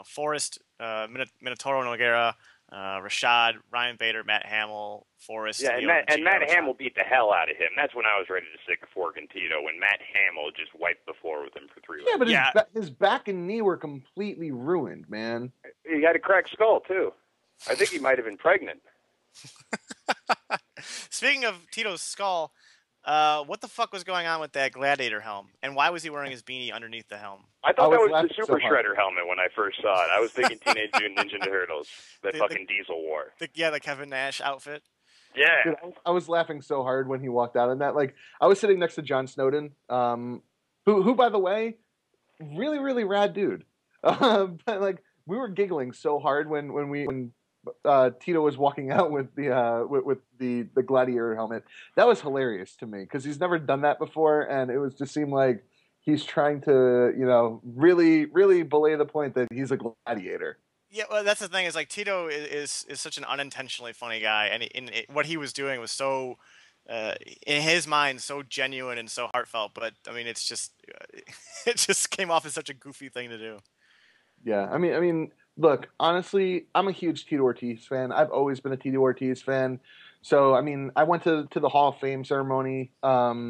Forrest, Minotauro Nogueira, Rashad, Ryan Bader, Matt Hamill, Forrest. Yeah, and Matt Hamill beat the hell out of him. That's when I was ready to stick a fork in Tito, when Matt Hamill just wiped the floor with him for 3 rounds. Yeah, but his back and knee were completely ruined, man. He had a cracked skull, too. I think he might have been pregnant. Speaking of Tito's skull, what the fuck was going on with that Gladiator helm? And why was he wearing his beanie underneath the helm? I thought that was the Super Shredder helmet when I first saw it. I was thinking Teenage Mutant Ninja Turtles that fucking Diesel wore. The Kevin Nash outfit. Yeah. Dude, I was laughing so hard when he walked out in that. Like, I was sitting next to John Snowden, who by the way, really, really rad dude. But like, we were giggling so hard when Tito was walking out with the Gladiator helmet. That was hilarious to me because he's never done that before, and it was just seemed like he's trying to, you know, really, really belay the point that he's a gladiator. Yeah, well, that's the thing. Is like Tito is such an unintentionally funny guy, and what he was doing was so, in his mind, so genuine and so heartfelt. But I mean, it's just it just came off as such a goofy thing to do. Yeah, I mean, look, honestly, I'm a huge Tito Ortiz fan. I've always been a Tito Ortiz fan. So I mean, I went to the Hall of Fame ceremony. That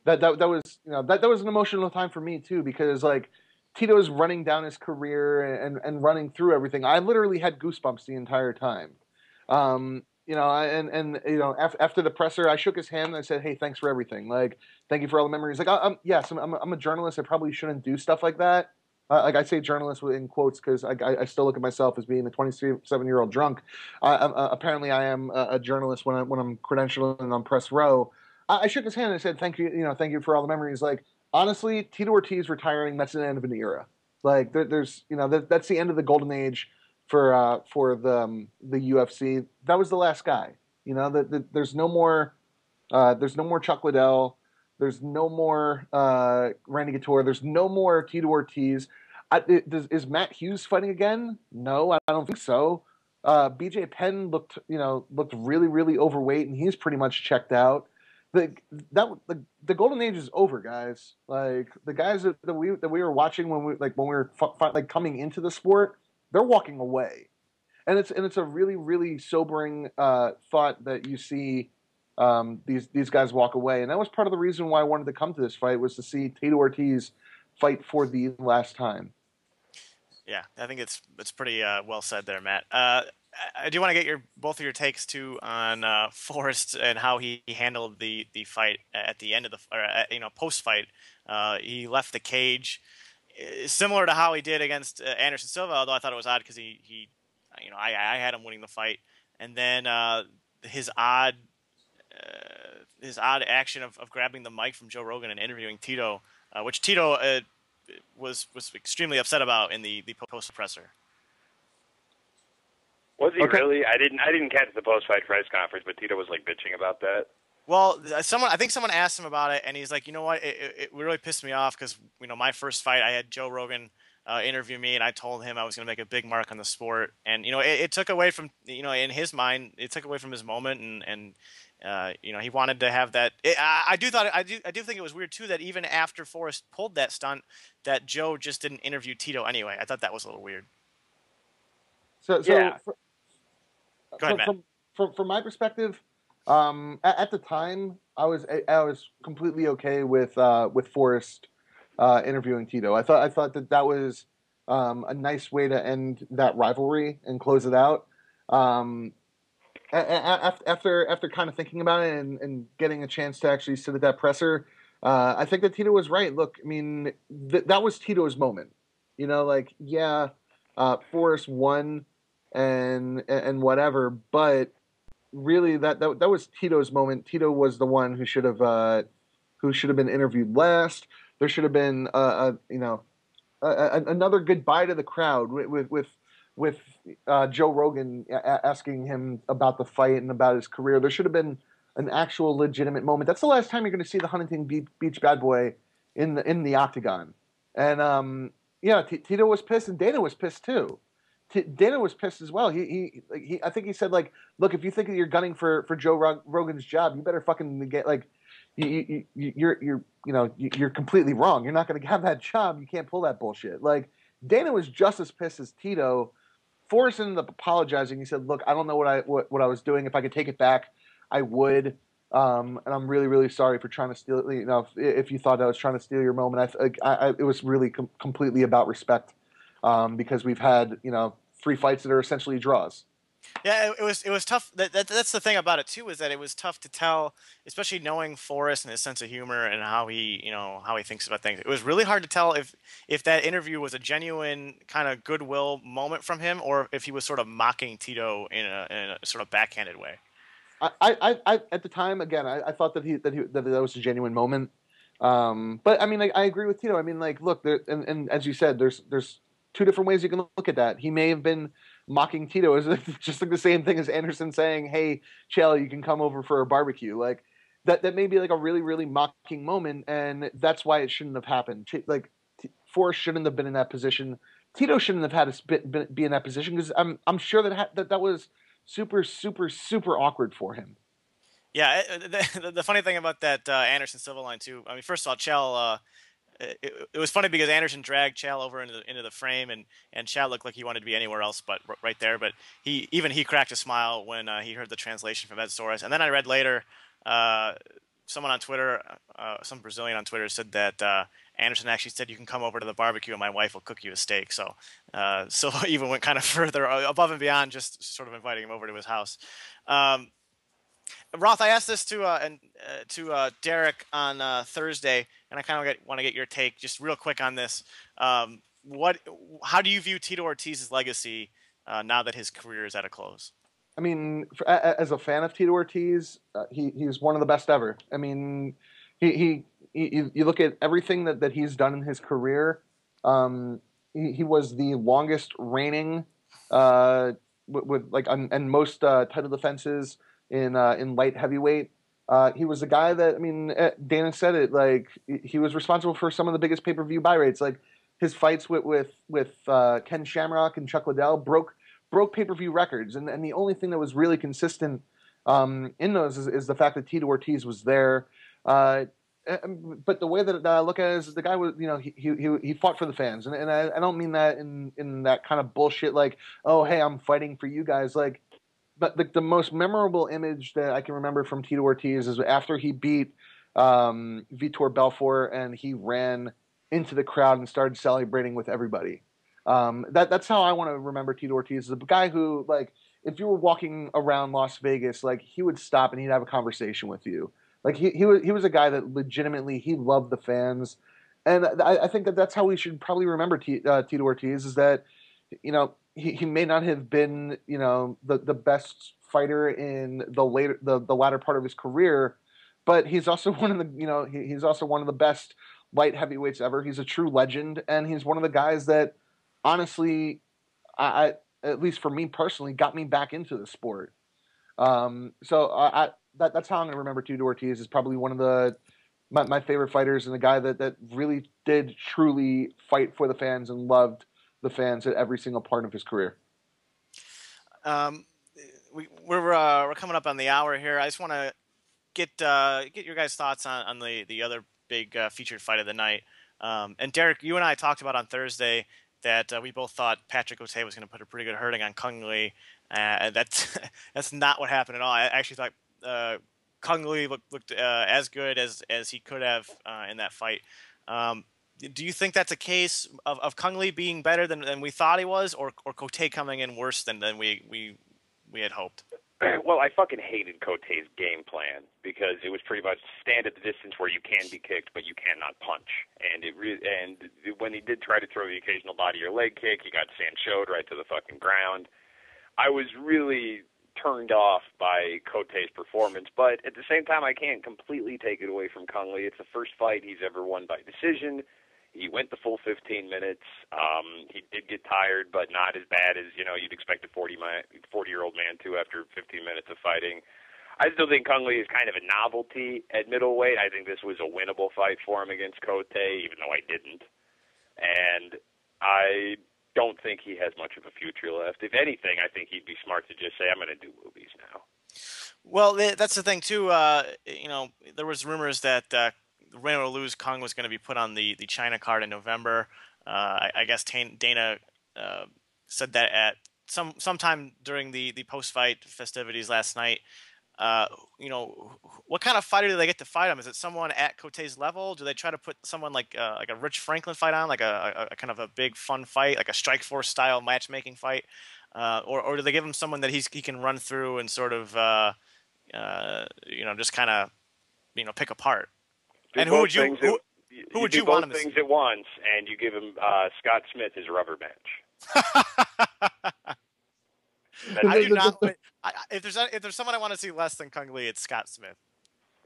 was, that was an emotional time for me too, because like Tito's running down his career and running through everything. I literally had goosebumps the entire time. After the presser, I shook his hand and I said, "Hey, thanks for everything. Like, thank you for all the memories." Like, I'm a journalist. I probably shouldn't do stuff like that. Like I say journalist in quotes because I still look at myself as being a 27-year-old drunk. Apparently, I am a journalist when I'm credentialed and on press row. I shook his hand and I said, "Thank you, thank you for all the memories." Like, honestly, Tito Ortiz retiring, that's the end of an era. Like, there's that's the end of the golden age for the UFC. That was the last guy. There's no more Chuck Liddell. There's no more Randy Couture. There's no more Tito Ortiz. Is Matt Hughes fighting again? No, I don't think so. BJ Penn looked really, really overweight, and he's pretty much checked out. The golden age is over, guys. Like the guys that we were watching when we were coming into the sport, they're walking away, and it's a really, really sobering thought that you see. These guys walk away, and that was part of the reason why I wanted to come to this fight, was to see Tito Ortiz fight for the last time. Yeah, I think it's pretty well said there, Matt. I do want to get both of your takes too on Forrest and how he handled the fight at the end of the post fight. He left the cage similar to how he did against Anderson Silva, although I thought it was odd because I had him winning the fight, and then his odd action of grabbing the mic from Joe Rogan and interviewing Tito, which Tito was extremely upset about in the post presser. Was he really? I didn't catch the post fight press conference, but Tito was like bitching about that. Well, I think someone asked him about it, and he's like, you know what, it really pissed me off because my first fight I had Joe Rogan interview me, and I told him I was going to make a big mark on the sport, and it took away from in his mind, it took away from his moment, and he wanted to have that. I do think it was weird too that even after Forrest pulled that stunt, that Joe just didn't interview Tito anyway. I thought that was a little weird. So yeah. Go ahead, Matt. From my perspective, at the time, I was completely okay with Forrest interviewing Tito. I thought that was a nice way to end that rivalry and close it out. After kind of thinking about it and getting a chance to actually sit at that presser, I think that Tito was right. Look, I mean, that was Tito's moment. Forrest won and whatever, but really that was Tito's moment. Tito was the one who should have been interviewed last. There should have been another goodbye to the crowd with Joe Rogan asking him about the fight and about his career. There should have been an actual legitimate moment. That's the last time you're going to see the Huntington Beach Bad Boy in the octagon. And Tito was pissed, and Dana was pissed too. Dana was pissed as well. He I think he said, like, look, if you think that you're gunning for Joe Rogan's job, you better fucking get, like, you're completely wrong. You're not going to have that job. You can't pull that bullshit. Like, Dana was just as pissed as Tito. Forrest ended up apologizing. He said, look, I don't know what I was doing. If I could take it back, I would. And I'm really, really sorry for trying to steal. If you thought I was trying to steal your moment, it was really completely about respect. Because we've had 3 fights that are essentially draws. Yeah, it was tough. That's the thing about it too, is that it was tough to tell, especially knowing Forrest and his sense of humor and how he thinks about things. It was really hard to tell if that interview was a genuine kind of goodwill moment from him, or if he was sort of mocking Tito in a sort of backhanded way. I at the time, again, I thought that was a genuine moment. But I mean, I agree with Tito. I mean, like, look, and as you said, there's 2 different ways you can look at that. He may have been mocking Tito as just like the same thing as Anderson saying, "Hey, Chael, you can come over for a barbecue." Like that may be like a really, really mocking moment, and that's why it shouldn't have happened. Like Forrest shouldn't have been in that position. Tito shouldn't have had to be in that position, because I'm sure that was super, super, super awkward for him. Yeah, the funny thing about that Anderson Silva line too. I mean, first of all, Chael. It was funny because Anderson dragged Chael over into the frame, and Chael looked like he wanted to be anywhere else but right there. But he cracked a smile when he heard the translation from Ed Soares. And then I read later, someone on Twitter, some Brazilian on Twitter said that Anderson actually said you can come over to the barbecue and my wife will cook you a steak. So even went kind of further above and beyond just sort of inviting him over to his house. Roth, I asked this to Derek on Thursday, and I kind of want to get your take just real quick on this. How do you view Tito Ortiz's legacy now that his career is at a close? I mean, as a fan of Tito Ortiz, he's one of the best ever. I mean, you look at everything that he's done in his career. He was the longest reigning with and most title defenses in light heavyweight. He was a guy that, I mean, Dana said it, like he was responsible for some of the biggest pay-per-view buy rates. Like his fights with Ken Shamrock and Chuck Liddell broke pay-per-view records, and the only thing that was really consistent in those is the fact that Tito Ortiz was there. But the way that I look at it is the guy was, he fought for the fans, and I don't mean that in that kind of bullshit like, oh hey, I'm fighting for you guys, like. But the most memorable image that I can remember from Tito Ortiz is after he beat Vitor Belfort and he ran into the crowd and started celebrating with everybody. That's how I want to remember Tito Ortiz, as a guy who, like, if you were walking around Las Vegas, like, he would stop and he'd have a conversation with you. Like, he was a guy that legitimately, he loved the fans. And I think that's how we should probably remember Tito Ortiz, is that, he may not have been, the best fighter in the latter part of his career, but he's also one of the, he's also one of the best light heavyweights ever. He's a true legend, and he's one of the guys that, honestly, I at least for me personally, got me back into the sport. That's how I'm going to remember Tito Ortiz, is probably one of my favorite fighters, and a guy that really did truly fight for the fans and loved the fans at every single part of his career. We're coming up on the hour here. I just want to get your guys' thoughts on the other big featured fight of the night. And Derek, you and I talked about on Thursday that we both thought Patrick O'Tay was going to put a pretty good hurting on Kung Lee. That's not what happened at all. I actually thought Kung Lee looked as good as he could have in that fight. Do you think that's a case of Kung Lee being better than we thought he was, or Cote coming in worse than we had hoped? Well, I fucking hated Cote's game plan, because it was pretty much stand at the distance where you can be kicked, but you cannot punch. And when he did try to throw the occasional body or leg kick, he got Sancho'd right to the fucking ground. I was really turned off by Cote's performance, but at the same time, I can't completely take it away from Kung Lee. It's the first fight he's ever won by decision. He went the full 15 minutes. He did get tired, but not as bad as, you'd expect a 40-year-old man to after 15 minutes of fighting. I still think Kung Lee is kind of a novelty at middleweight. I think this was a winnable fight for him against Cote, even though I didn't. And I don't think he has much of a future left. If anything, I think he'd be smart to just say, I'm going to do movies now. Well, that's the thing, too. There was rumors that win or lose, Kung was going to be put on the China card in November. I guess Dana said that at sometime during the post-fight festivities last night. What kind of fighter do they get to fight him? Is it someone at Cote's level? Do they try to put someone like a Rich Franklin fight on, like a kind of a big fun fight, like a Strikeforce style matchmaking fight, or do they give him someone that he can run through and sort of just kind of pick apart? And who would you want him to see? Things at once, and you give him Scott Smith as a rubber bench. I do not. If there's someone I want to see less than Kung Lee, it's Scott Smith.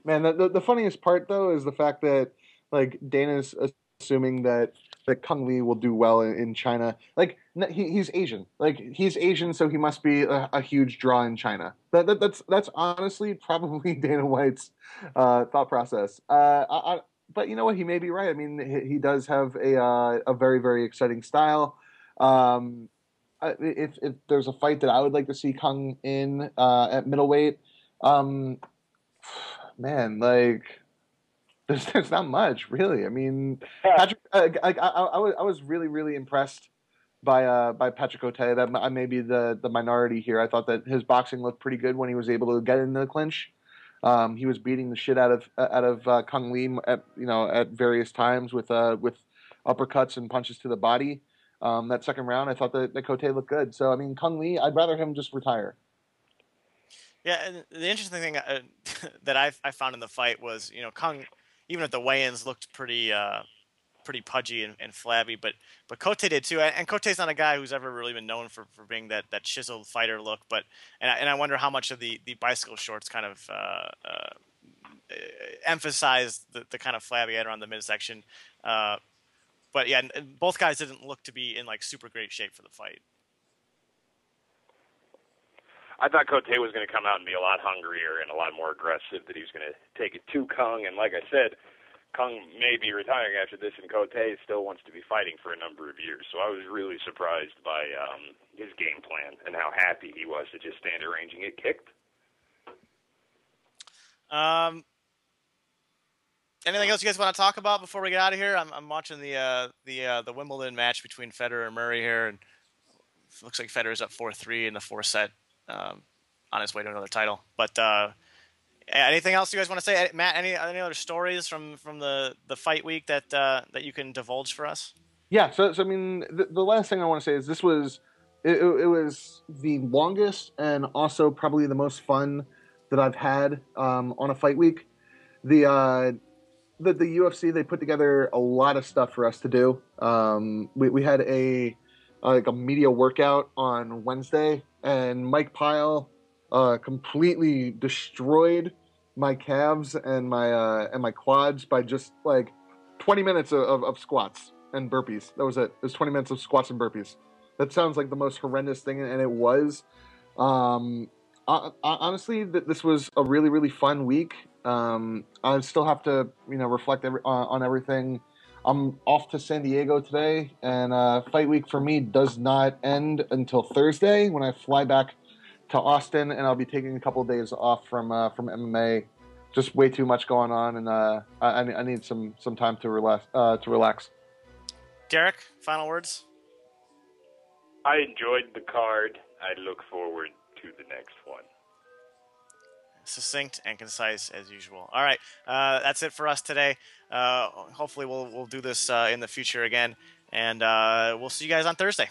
Man, the funniest part though is the fact that, like, Dana's assuming that Kung Lee will do well in China. Like, he's Asian. Like, he's Asian, so he must be a huge draw in China. That's honestly probably Dana White's thought process. But you know what? He may be right. I mean, he does have a very, very exciting style. If there's a fight that I would like to see Kung in at middleweight, man, like, there's not much really. I mean, Patrick, I was really, really impressed by Patrick O'Tay. That I may be the minority here. I thought that his boxing looked pretty good when he was able to get in the clinch. He was beating the shit out of Kung Lee at various times with uppercuts and punches to the body. That second round, I thought that Cote looked good. So I mean, Kung Lee, I'd rather him just retire. Yeah, and the interesting thing that I found in the fight was, Kung, even at the weigh-ins, looked pretty pudgy and flabby, but Cote did too. And Cote's not a guy who's ever really been known for being that chiseled fighter look. But I wonder how much of the bicycle shorts kind of emphasized the kind of flabby head around the midsection. But yeah, both guys didn't look to be in like super great shape for the fight. I thought Cote was going to come out and be a lot hungrier and a lot more aggressive, that he was going to take it to Kung. And like I said, Kung may be retiring after this, and Cote still wants to be fighting for a number of years. So I was really surprised by his game plan and how happy he was to just stand around and get kicked. Anything else you guys want to talk about before we get out of here? I'm watching the Wimbledon match between Federer and Murray here, and it looks like Federer's up 4-3 in the fourth set, on his way to another title. But anything else you guys want to say, Matt? Any other stories from the fight week that you can divulge for us? Yeah. So I mean, the last thing I want to say is this was it was the longest and also probably the most fun that I've had on a fight week. The UFC, they put together a lot of stuff for us to do. We had a media workout on Wednesday, and Mike Pyle completely destroyed my calves and my quads by just like 20 minutes of squats and burpees. That was it. It was 20 minutes of squats and burpees. That sounds like the most horrendous thing, and it was. Honestly, this was a really, really fun week. I still have to, reflect on everything. I'm off to San Diego today, and fight week for me does not end until Thursday when I fly back to Austin, and I'll be taking a couple of days off from MMA. Just way too much going on, and I need some time to relax. Derek, final words? I enjoyed the card. I look forward to the next one. Succinct and concise as usual. All right, that's it for us today. Hopefully we'll do this in the future again, and we'll see you guys on Thursday.